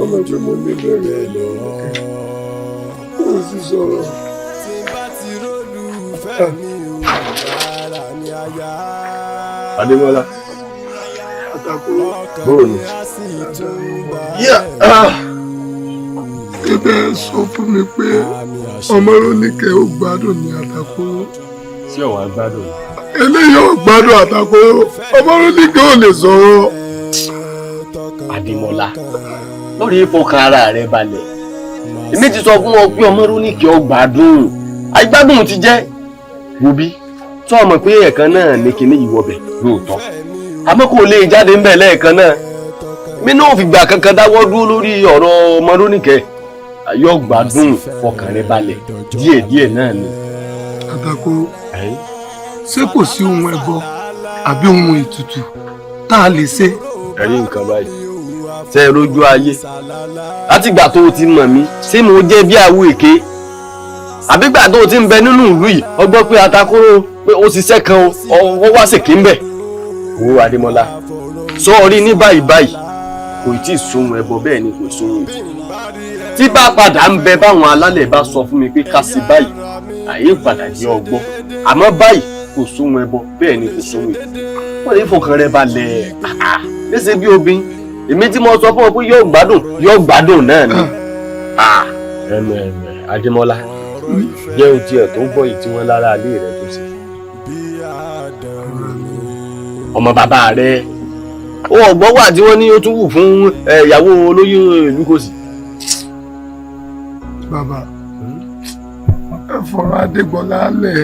ọmọ pé mo ní bẹ̀rẹ̀ ẹ̀ lọ́wọ́ kò sì sọ̀rọ̀. Ademola Atakoro bóòlù. ebe sọ fún mi pé ọmọ Rónìkẹ́ ó gbádùn ní Atakoro. tí ọ̀wá gbádùn. eléyìí ò gbádùn Atakoro ọmọ Rónìkẹ́ ò lè sọ̀rọ̀. Ademola lórí ìfọkàn ara rẹ balẹ̀ èmi ti sọ fún ọ pé ọmọ Rónìkẹ́ ó gbádùn àìgbádùn ti jẹ́ wòbí tó ọmọ pé ẹ̀ẹ̀kan náà ní kinní ìwọ̀bẹ̀ lóòótọ́ àmọ́ kò lè jáde ń bẹ̀ lẹ́ẹ̀kan náà mi náà fi gbà kankan dáwọ́ dúró lórí ọ̀rọ̀ ọmọ Rónìkẹ́ yóò gbádùn fọkàn rẹ balẹ̀ díẹ̀díẹ̀ náà ni. Atakoro ṣé kò sí ohun ẹbọ àbí ohun ètùtù tá a lè ṣe. ẹ̀rí nǹkan báyìí tẹ́ ẹ rójú ayé látìgbà tó o ti mọ̀ mí ṣé mo jẹ́ bí àwọ̀ èké àbígbà tó o ti ń bẹ nínú ìlú yìí o gbọ́ pé Atakoro pé ó ṣiṣẹ́ kan ó wá ṣèké ń bẹ̀. owó Adémọ́lá sọ orí ní báyìí kò tí ì sóhun ẹbọ bẹ́ẹ̀ ni kò sóhun ètò tí bá padà ń bẹ báwọn alálẹ̀ bá sọ fún mi pé ká sí báyìí àyè padà jẹ́ ọgbọ́n àmọ́ báyìí kò sóhun ẹbọ bẹ́ẹ̀ ni kò sóhun ètò wọ́n lè fọkàn rẹ balẹ̀ léṣe bí obìnrin èmi tí mo sọ fún ọ pé yóò gbádùn náà ni. Adémọ́lá jẹ́ ojú ẹ̀ tó ń bọ̀ yìí tí wọ́n lára alẹ́ rẹ tó ṣe. ọmọ bàbá rẹ ó ọgbọ́n wà tí wọ́n ní ó tún wù fún ìyàwó olóyè ìlú kò sí. bàbá ẹ fọ̀rọ̀ Adégbọlá lẹ̀.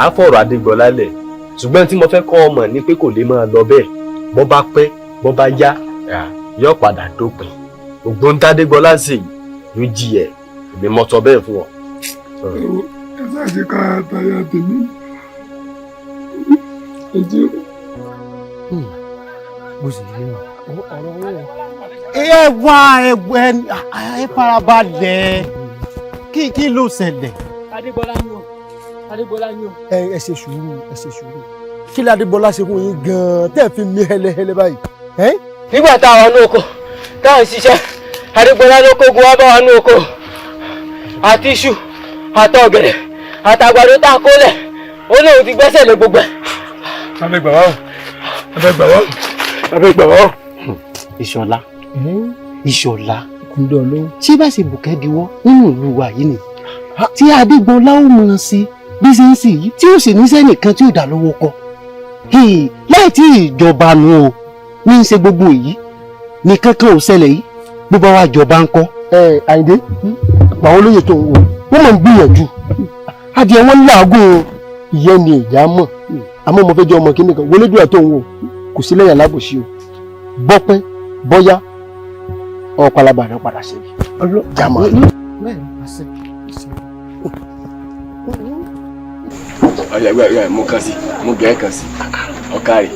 à ń fọ̀rọ̀ Adégbọlá lẹ̀ ṣùgbọ́n tí mo fẹ́ kọ́ ọmọ ni pé kò lè máa lọ bẹ́ẹ̀ bọ́ bá pẹ́ bọ́ bá yá yóò padà dópin Ògbóntádégbọlá sì yóò jí ẹ̀ èmi mọ́ sọ bẹ́ẹ̀ fún ọ. ẹ ṣáàṣì ká àtàyà tèmi ojú. mo sì rí ọ̀rọ̀ owó. ẹ wá ẹ farabalẹ̀ kí ló ṣẹlẹ̀. Adégbọlá ni o Adégbọlá ni o. ẹ ṣe sùúrù kí ni Adégbọlá ṣe fún yín gan-an tẹ́ ẹ fi mí hẹlẹhẹlẹ báyìí. nígbà tá a wà ní oko tá à ń ṣiṣẹ́ Adégbọlá ló kógun wá bá wa ní oko àti iṣu àtọ̀gẹ̀dẹ̀ àtàgbàdo tá a kó lẹ̀ ó lóun ti gbẹ́sẹ̀ lé gbogbo ẹ̀. abẹ́gbà wá. Ìṣọ̀lá kúndọ̀ ló ṣé bá ṣe bùkẹ́ diwọ́ nínú ìlú wa yìí ni tí Adégbọlá ó mọ̀ sí bí ṣe ń sì yìí tí ó sì ní sẹ́nìkan tí ó dà lówó kọ láì tí ìjọba nu o ní í ṣe gbogbo èyí ní kankan ò ṣẹlẹ̀ yìí bó bá wá jọba ń kọ́. Àyìndé àwọn olóyè tó ń wò wọ́n mọ̀ ń gbìyànjú adìẹ wọn láàgùn ìyẹn ni ìjà mọ̀ àmọ́ mo fẹ́ jẹ́ ọmọ kìíní kan wọlédùá tó ń wò kò sí lẹ́yìn alábòsí o bọ́pẹ́ bọ́yá ọ̀pálábà rẹ̀ padà ṣe jàmọ́. ọ̀yà mo kàn sí mo gẹ̀ẹ́ kàn sí ọ̀kárì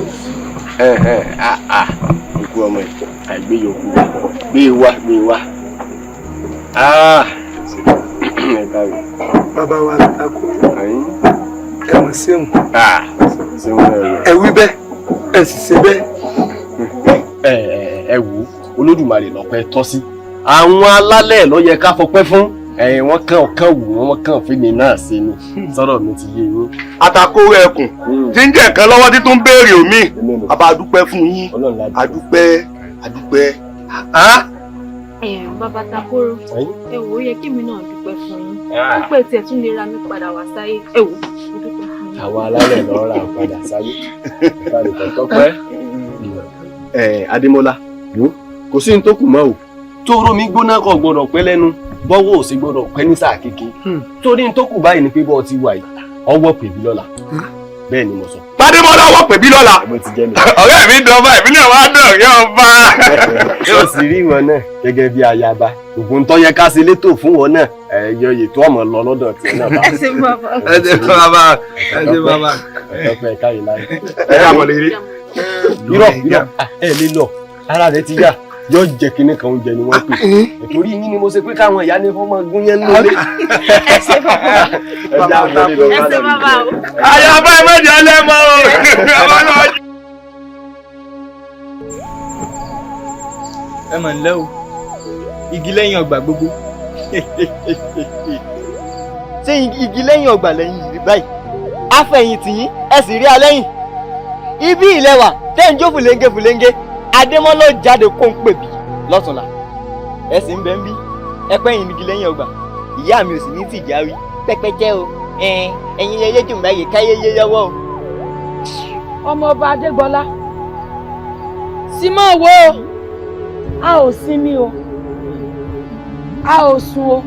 ikú ọmọ yìí àìgbé yòókù gbé wá bàbá wa Atakoro ẹ mọ̀ sẹ́wọ̀n ẹ wí bẹ́ẹ̀ ẹ sì ṣe bẹ́ẹ̀. ẹ wò Olódùmarè lọ́pẹ́ tọ́ sí àwọn alálẹ̀ ló yẹ ká fọpẹ́ fún wọ́n kàn wù wọ́n kàn fún mi náà sí ni sọ́dọ̀ mi ti yé yín. Atakoro ẹkùn tí ń jẹ́ kan lọ́wọ́ tí tó ń béèrè omi bàbá adúpẹ́ fún yín adúpẹ́. Bàbá Atakoro ẹ wò ó yẹ kí mi náà dúpẹ́ fún yín wípé tiẹ̀ tún lè ra mi padà wá sáyé ẹ wò ó dúpẹ́ fún yín. àwọn alálẹ̀ lọ́ọ́ ra padà sáyé káàdì kan tọ́pẹ́. Ademola kò sí ní tó kù mọ́ o tóró mi gbóná kò gbọdọ̀ pẹ́ lẹ́nu bọ́wọ́ ò sì gbọdọ̀ pẹ́ ní sáà kékeré torí ní tó kù báyìí ni pé bọ́ọ̀ ti wà yìí ọwọ́ pèbí lọ́la bẹ́ẹ̀ ni mo sọ. Ademola ọwọ́ pèbí lọ́la ọ̀rẹ́ mi dọ̀ba èmi náà wá dọ̀ yọ̀ ọba. ó sì rí wọn náà gẹ́gẹ́ bí ayaba ògùn tó yẹ ká ṣe létò fún wọn náà ẹ̀yọ ètò ọmọ lọ lọ́dọ̀ tí náà bá. ẹ ṣe bàbá. ọpẹ́ káyìí láyé. ẹ yà mọ̀ lè rí. irọ́ ẹ lè lọ ara rẹ ti yá yóò jẹ kinní kan oúnjẹ ni wọ́n pè nítorí yín ni mo ṣe pé káwọn ìyá ní fọmọ gún yẹn lólè. ẹ ṣe bàbá ẹ ṣe bàbá o. ayaba ẹ má jẹ ẹlẹ́mọ o. ẹ mọ̀ nílẹ̀ o igi lẹ́yìn ọgbà gbogbo ṣé igi lẹ́yìn ọgbà lẹ́yìn rí báyìí afẹ̀yìntì yín ẹ sì rí alẹ́yìn ibi ìlẹ̀wà tẹ́ ń jó fùlẹ́ńgẹ́ Adémọ́lá jáde kó ń pè bí lọ́tùnla ẹ sì ń bẹ ń bí ẹ pẹ́yìn igi lẹ́yìn ọgbà ìyá mi ò sì ní tìjà wí pẹ́pẹ́jẹ́ o ẹ̀yin ẹyẹ jùmọ̀ báyìí káyé yé yọwọ́ o. ọmọọba Adégbọlá símọ́ wo a ò sinmi o a ò sùn o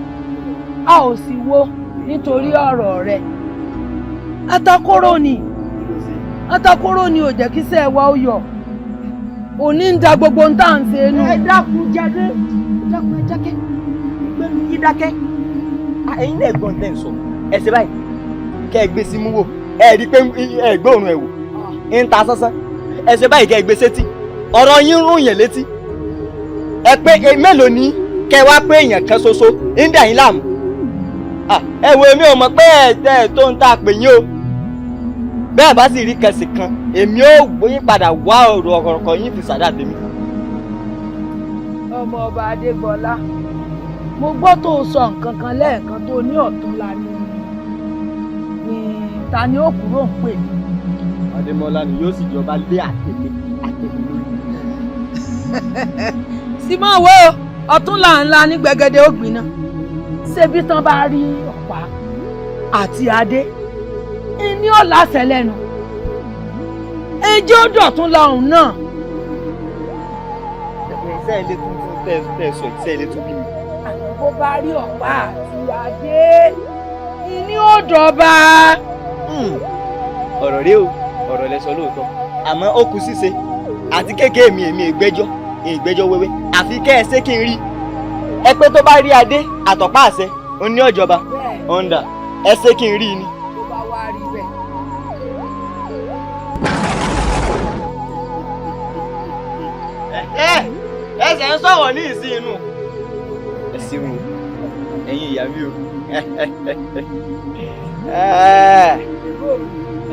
a ò sì wo nítorí ọ̀rọ̀ rẹ̀ Atakoro ni ò jẹ́ kí sẹ́ wa ó yọ òní ń da gbogbo ń tà ń ṣe inú. ẹ dákun jáde dákun ẹ jákẹ́ gbẹ́nu yí dákẹ́. ẹ̀yin náà gbọ́n tẹ́ ń sọ ẹ ṣe báyìí kẹ́ ẹ gbé sí mú wò ẹ rí i pé ẹ gbóòórùn ẹ wò ń ta sánsán ẹ ṣe báyìí kẹ́ ẹ gbé sétí ọ̀rọ̀ yín rún yẹn létí ẹ pé mélòó ni kẹ́ ẹ wá pé èèyàn kan ṣoṣo ń dà yín láàmú ẹ wo èmi ò mọ̀ pé ẹ tó ń tà pè yín o bẹ́ẹ̀ bá sì rí kẹsì kan èmi ò gbóyún padà wá ọ̀rọ̀ ọ̀kọ̀ọ̀kọ̀ yín fi sàdá tèmi. ọmọọba Adégbọlá mo gbọ́ tó sọ nǹkan kan lẹ́ẹ̀kan tó ní ọ̀túnla ni ta ni ó kúrò ń pè mí. Adémọ́lá ni yóò sì jọba lé àtẹ̀lé lórí. símọ́ wo ọ̀túnla ńlá ní gbẹgẹdẹ ògbìn náà ṣebí tán bá rí ọ̀pá àti adé ní ọ̀làṣẹ lẹ́nu ẹjọ́ dọ̀tún lọ́hùn náà. ṣe ilé tún fún tẹ̀sọ̀ ṣe ilé tún bí mi. bó bá rí ọ̀pá àti adé ní ọ̀dọ̀ba. ọ̀rọ̀ rẹ o ọ̀rọ̀ lẹ sọ lóòótọ́ àmọ́ ó kù ṣíṣe àti kékeré mi èmi ìgbẹ́jọ́ wẹ́wẹ́ àfi kẹ́ ẹ ṣé kí n rí ẹ pé tó bá rí adé àtọ̀pá àṣẹ ó ní ọ̀jọba ọ̀ndà ẹ ṣé kí n rí ni. ẹsẹ̀ ń sọ̀rọ̀ ní ìsìn inú. ẹ ṣeun ẹ̀yin ìyá mi o.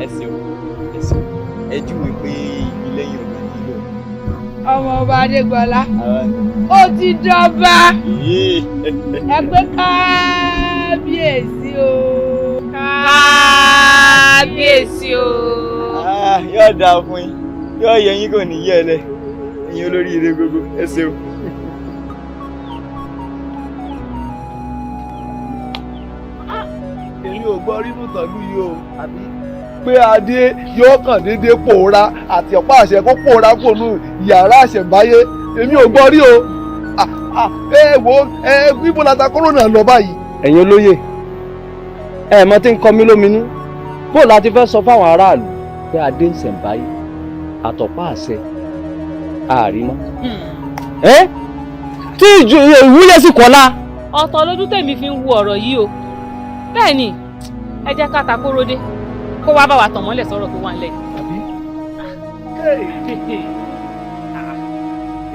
ẹ ṣeun ẹ júwe pé ilé yìí ò bá nílò. ọmọọba Adégbọlá ó ti dọba ẹ pé kábíyèsí o. kábíyèsí o. yóò dáa fún yín yóò yẹ yín kò ní yẹ ẹ lẹ ẹ̀yin olóríire gbogbo ẹ ṣeun. èmi ò gbọ́ rínú tọ́lú yìí o àbí pé adé yóò kàn déédéé pòórá àti ọ̀pá àṣẹ kó pòórá kò nù yàrá àṣẹ̀báyé èmi ò gbọ́ rí o. ẹ wo bíbo l'Atakoro náà lọ báyìí. ẹ̀yin olóyè ẹ mọ̀ tí ń kọ mí lóminú bó la ti fẹ́ sọ fáwọn aráàlú pé adé ń ṣẹ̀ǹbáyé àtọ̀pá àṣẹ àrímọ́. tí ìwúyẹ́ sì kọ́lá. ọ̀tọ̀ lójú tèmi fi ń wo ọ̀rọ̀ yìí o bẹ́ẹ̀ ni ẹ jẹ́ k'Atakoro dé kó wá bá wa tàn mọ́lẹ̀ sọ̀rọ̀ tó wà nílẹ̀.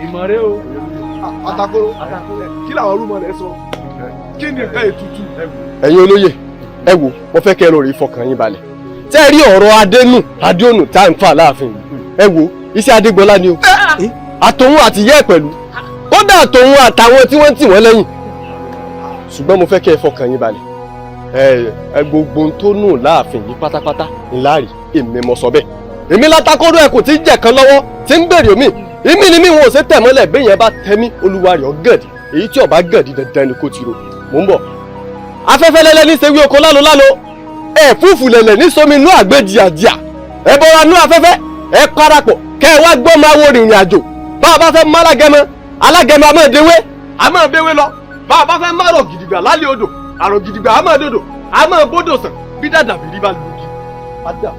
ìmọ̀ rẹ o Atakoro kí làwọn olúmọ rẹ sọ kí ni nǹkan ètùtù. ẹ̀yin olóyè ẹ wò mo fẹ́ kẹ́ ẹ lórí ìfọkàn yín balẹ̀ tẹ́ ẹ rí ọ̀rọ̀ adéònù tá à ń fà láàfin ẹ wò iṣẹ́ Adégbọlá ni o àtòun àtìyẹ́ ẹ̀ pẹ̀lú kódà àtòun àtàwọn tí wọ́n tì wọ́n lẹ́yìn ṣùgbọ́n mo fẹ́ kẹ́ ẹ fọkàn yín balẹ̀ ẹ gbogbo ohun tó nù láàfin yìí pátápátá ńláàrí èmi mo sọ bẹ́ẹ̀ èmi l'Atakoro ẹ kò tí ń jẹ̀ kan lọ́wọ́ tí ń bèrè omi èmi ni mi wọn ò ṣe tẹ̀ mọ́lẹ̀ bẹ́ẹ̀ yẹn bá tẹ́mí olúwa rẹ̀ ọ̀gẹ̀dì èyí tí ọba gẹ̀dì dandan ni kò ti ro mò ń bọ̀ afẹ́fẹ́ lẹ́lẹ́ ní sewí oko lálo fúfú lẹ̀lẹ̀ ní sómi inú àgbẹ̀ jìàjìà ẹ bọ́ra nú afẹ́fẹ́ ẹ parapọ̀ kẹ́ ẹ wá gbọ́ máa wo rìnrìn àjò bá a bá fẹ́ má alágẹmọ a máa dewé a máa béwé lọ bá a bá fẹ́ má rọ̀ gidigba lálẹ́ odò àrọ̀ gidigba a máa dòdò a máa bódò sàn bí dàdàbìrì bá lùgì padà.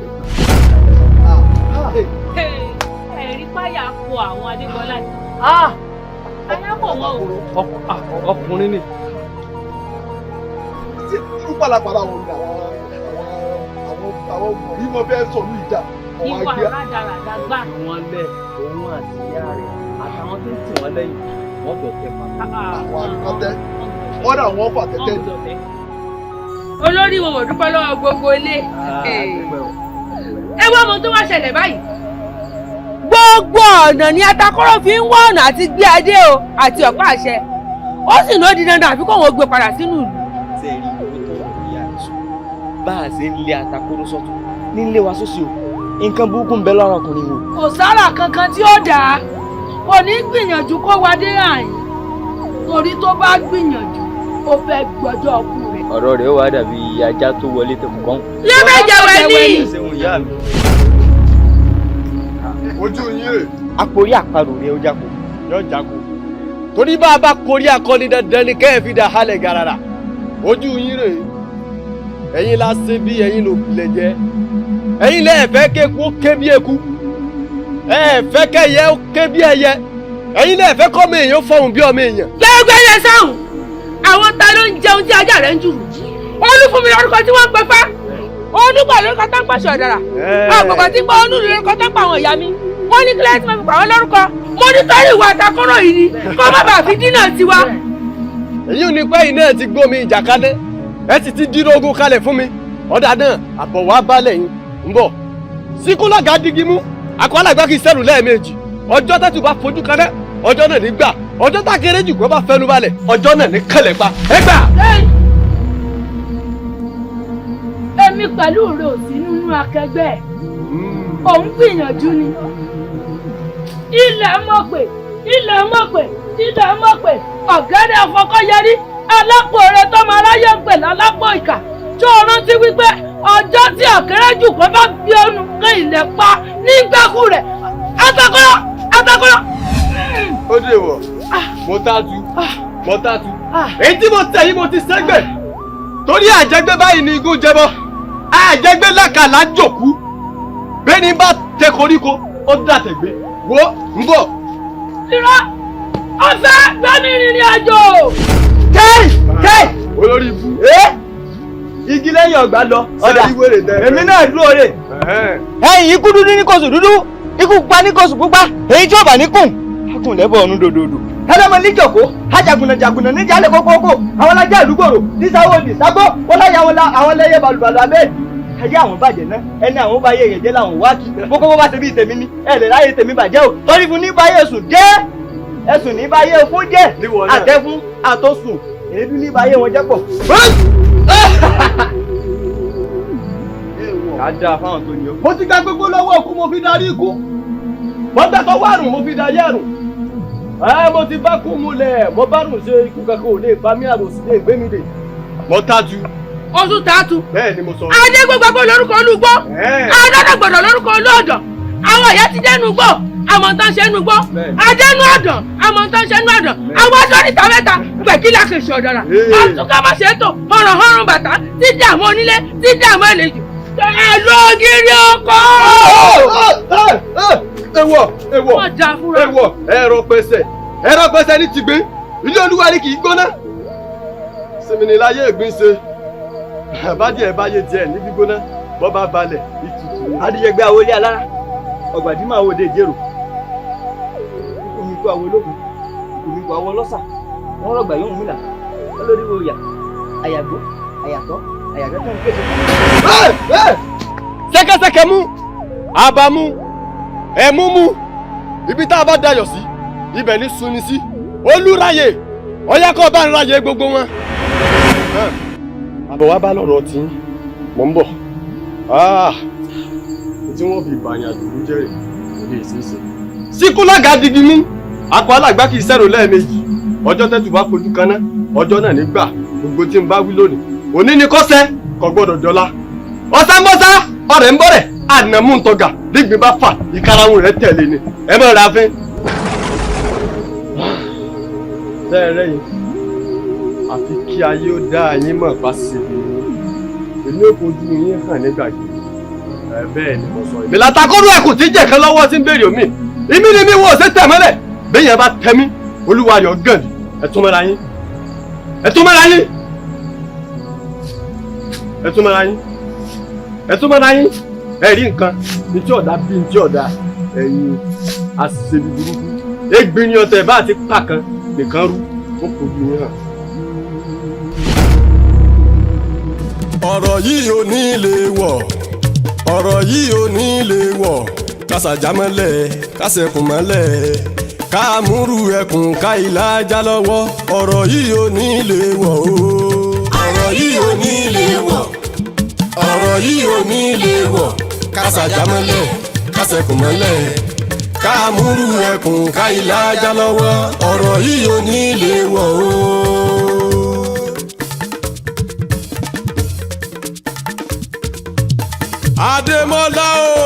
ẹ̀rí páyà kọ àwọn Adégbọlá ni. ayábọ̀ wọn o. ọkùnrin ni. tí irú pàlàpàlà wọn ni àwọn ọmọ yìí wọn fẹ́ sọ ní ìjà. ìwà rádaràdà gbà. wọ́n lẹ̀ òun àti ìyá rẹ̀ àtàwọn tó ń tì wọ́n lẹ́yìn wọ́n jọ tẹ̀ pa. àwọn àkọ́tẹ́ wọ́n dà wọ́n fà tẹ́tẹ́ ni. olórí wọn ò dúpẹ́ lọ́wọ́ gbogbo ilé. ẹ wá ọmọ tó wá ṣẹlẹ̀ báyìí. gbogbo ọ̀nà ni Atakoro fi ń wá ọ̀nà àti gbé adé o àti ọ̀pá àṣẹ ó sì ló di dandan àfi kóun ó gbé padà sínú ìlú. ṣe rí owó tó wà ní àìsàn bá a ṣe ń lé Atakoro sọ́tún ní ilé wa sósì o nǹkan burúkú ń bẹ lọ́rùn ọkùnrin o. kò sára kankan tí ó dáa kò ní gbìyànjú kó wá dé àyìn torí tó bá gbìyànjú ó fẹ́ gbọ́jọ́ ọkù rẹ̀. ọ̀rọ̀ rẹ̀ ó wá dàbí ajá tó wọlé tó kù kán. yé méje wẹ̀ ní. ṣéun ìyá mi. ojú yín rè. àpòrí àparò rẹ̀ ó jáko. yóò jáko torí bá a bá korí akọni dandan ni kẹ́ ẹ̀ fi dà halẹ̀ garara ojú yín rè ẹ̀yin la ṣe bí ẹ̀yin ló bilẹ̀ jẹ́ ẹ̀yin lẹ́ẹ̀ fẹ́ kéku ó ké bí eku ẹ̀ fẹ́ kẹ́yẹ ó ké bí ẹyẹ ẹ̀yin lẹ́ẹ̀ fẹ́ kọ́mọ èèyàn fọhùn bí ọmọ èèyàn. gbẹ́gbẹ́ yẹn sáhùn àwọn ta ló ń jẹun tí ajá rẹ̀ ń jùrù olúfúnmi lórúkọ tí wọ́n ń pè fá olúgbà lórúkọ tó ń pàṣẹ ọ̀dàrà àgbàgbà tí ń gbọ́ onú lórúkọ tó ń pa àwọn ìyá mi wọ́n ní kílẹ̀ tí mo fi pa wọ́n lórúkọ mo ní torí ìwà Atakoro yìí ni kó má bàa fi dínà tiwa. èyí ò ní pẹ́ yìí náà ti gbómi ìjàkadì ẹ sì ti dínà ogun kalẹ̀ fún mi ọ̀dà náà àbọ̀ wá balẹ̀ yín ń bọ̀ síkúlọ̀gá digi mú akọ́lágbá kì í sẹ́rù lẹ́ẹ̀mejì ọjọ́ tẹ́tù bá fojú kan náà ọjọ́ náà ní gbà ọjọ́ tá kéré jù kó bá fẹnu balẹ̀ ọjọ́ náà ní kẹlẹ̀ pa ẹ gbà. èmi pẹ̀lú rẹ̀ ò sí nínú akẹgbẹ́ òun gbìyànjú ni ilẹ̀ mọ̀ pé ọ̀gẹ́dẹ̀ àfọkọ́yẹrí alápò rẹ̀ tọ́mọ aráyé ń pè lálápò ìkà tó rántí wípé ọjọ́ tí ọ̀kẹ́rẹ́ jù pé bá bí ọnù kan ilẹ̀ pa ní gbẹ́kú rẹ̀ Atakoro. ó dé wọ̀ mo tátu èyí tí mo tẹ̀ yìí mo ti sẹ́gbẹ̀ torí àjẹgbé báyìí ni igun jẹbọ àjẹgbé lákàlà jòkú bẹ́ẹ̀ ni bá tẹ koríko ó dàtẹ̀gbé wo ń bọ̀. irọ́ ọ̀fẹ́ gbẹ́mí rìnrìn àjò. kéè olórí ibú. igi lẹ́yìn ọgbà lọ ọ̀dà èmi náà dúró rè. ẹ̀yìn ikú dúdú ní kóṣù dúdú ikú pupa ní kóṣù pupa èyí tí ó bà ní kùn akùn lẹ́bọ̀ ọ̀run dòdòdò. ẹlẹ́mọ níjọ̀kó ajagunà níjàlẹ̀ kókókó àwọn alájà àdúgbòrò nísàwọ́dì sábó wọ́n láyà àwọn lẹ́yẹ balùbalù abẹ́ẹ̀dì. ayé àwọn bàjẹ́ náà ẹni àwọn bá yé èyàn jẹ́ làwọn wá kí kókó bá ṣe bí tèmi ní ẹ lè ráyè tèmi bàjẹ́ o torí fún ní báyé sùn jẹ́ ẹ̀sùn ní báyé fún jẹ́ àtẹ́fún àtọ́sùn èédú ní báyé wọn jẹ́ pọ̀. ká dáa fáwọn tó ní o. mo ti gba gbogbo lọ́wọ́ òkú mo fi darí ikú mo gbàtọ̀ wárùn mo fi darí ẹ̀rùn mo ti bá kú mulẹ̀ mo bá rùn ṣe ikú kankan ò lè bá mi àrùn sí lè gbé mi dè mo tájú. oṣù tààtù. bẹ́ẹ̀ ni mo sọ. adégbògbò lórúkọ olúgbọ́. adọ́dọ̀gbọ̀dọ̀ lórúkọ olóòdọ̀. àwọn ìyá ti dẹnu gbọ́ àmọ́ tán ṣe nu gbọ́. adẹnu ọ̀dàn àmọ́ tán ṣe nu ọ̀dàn. àwọn sọ́ọ̀nìta mẹ́ta gbẹ̀kí làkèṣe ọ̀dọ̀rà. àtúnkà má ṣe tó họ̀rọ̀ bàtà tí dààmú onílé tí dààmú àlejò. ẹ̀lú ògiri ọkọ. ewọ ẹ̀rọ pẹsẹ ní tìgbín ilé olúwa ni kì í gbóná. sinmi láyé ìgbín ṣe àbádìẹ báyé tiẹ̀ ní gbígbóná bọ́ bá balẹ̀ ìtutù. adìyẹgbẹ́ àwọlé alára ọ̀gbàdìmọ̀ àwòdè ìjẹ́rò ìkùnmíkù àwọn olókùn ìkùnmíkù àwọn ọlọ́sà wọ́n rọ̀gbà yóò múlà lórí oyà àyàgbó àyàtọ̀ àyàgbẹ́ tó ń pèsè. ṣẹ̀kẹ̀ṣẹ̀kẹ̀ mú àbámú ẹ̀mú mú ibi tá a bá dayọ̀ sí ibẹ̀ ní sunni sí olúráyè ọ̀yá kọ́ bá ń ráyè gbogbo wọn. àbọ̀ wá bá lọ́rọ̀ tí mò ń bọ̀ tí wọ́n fi ìbàyàn àdúgbò jẹ́rìí lè ṣe é ṣe. síkúlága digi mú akọ alàgbà kì í sẹ́rò lẹ́ẹ̀mejì ọjọ́ tẹ́tù bá kojú kaná ọjọ́ náà nígbà gbogbo tí ń bá wí lónìí òní ni kọ́sẹ́ kò gbọ́dọ̀ jọlá ọ̀sánmọ́sá ọ̀rẹ́ ń bọ̀rẹ̀ ànàmú ń tọ́gà dígbìn bá fà ìkarahun rẹ̀ tẹ̀lé ni ẹ mọ̀ ra fín. bẹ́ẹ̀rẹ̀ yìí àfi kí ayé ó dá yín mọ̀ bá ṣe èmi ò fojú yín hàn nígbàgbé bẹ́ẹ̀ ni mo sọ. ìbílẹ̀ Atakoro ẹ̀kùn tí jẹ̀kan lọ́wọ́ tí ń béèrè omi ìmí ni mi wò ṣe tẹ̀ mọ́lẹ̀ bẹ́ẹ̀ yẹn bá tẹ̀ mí olúwa rẹ̀ ọ̀gàn ni ẹ tún mọ́ra yín ẹ tún mọ́ra yín ẹ tún mọ́ra yín ẹ tún mọ́ra yín ẹ rí nǹkan ní tí ọ̀dà bí ní tí ọ̀dà ẹ̀yin àṣìṣe burúkú égbin ni ọ̀tẹ̀ bá ti pàkan nìkan rú ó kojú yín hàn. ọ̀rọ̀ yìí ò ní lè wọ̀ ọ̀rọ̀ yìí ò ní lè wọ̀ kásàjámọ́lẹ̀ kásẹ̀kùnmọ́lẹ̀ káàmúrú ẹkùn ká ìlàjà lọ́wọ́ ọ̀rọ̀ yìí ò ní lè wọ̀ o. ọ̀rọ̀ yìí ò ní lè wọ̀ ọ̀rọ̀ yìí ò ní lè wọ̀ kásàjámọ́lẹ̀ kásẹ̀kùnmọ́lẹ̀ káàmúrú ẹkùn ká ìlàjà lọ́wọ́ ọ̀rọ̀ yìí ò ní lè wọ̀ o. Ademola o.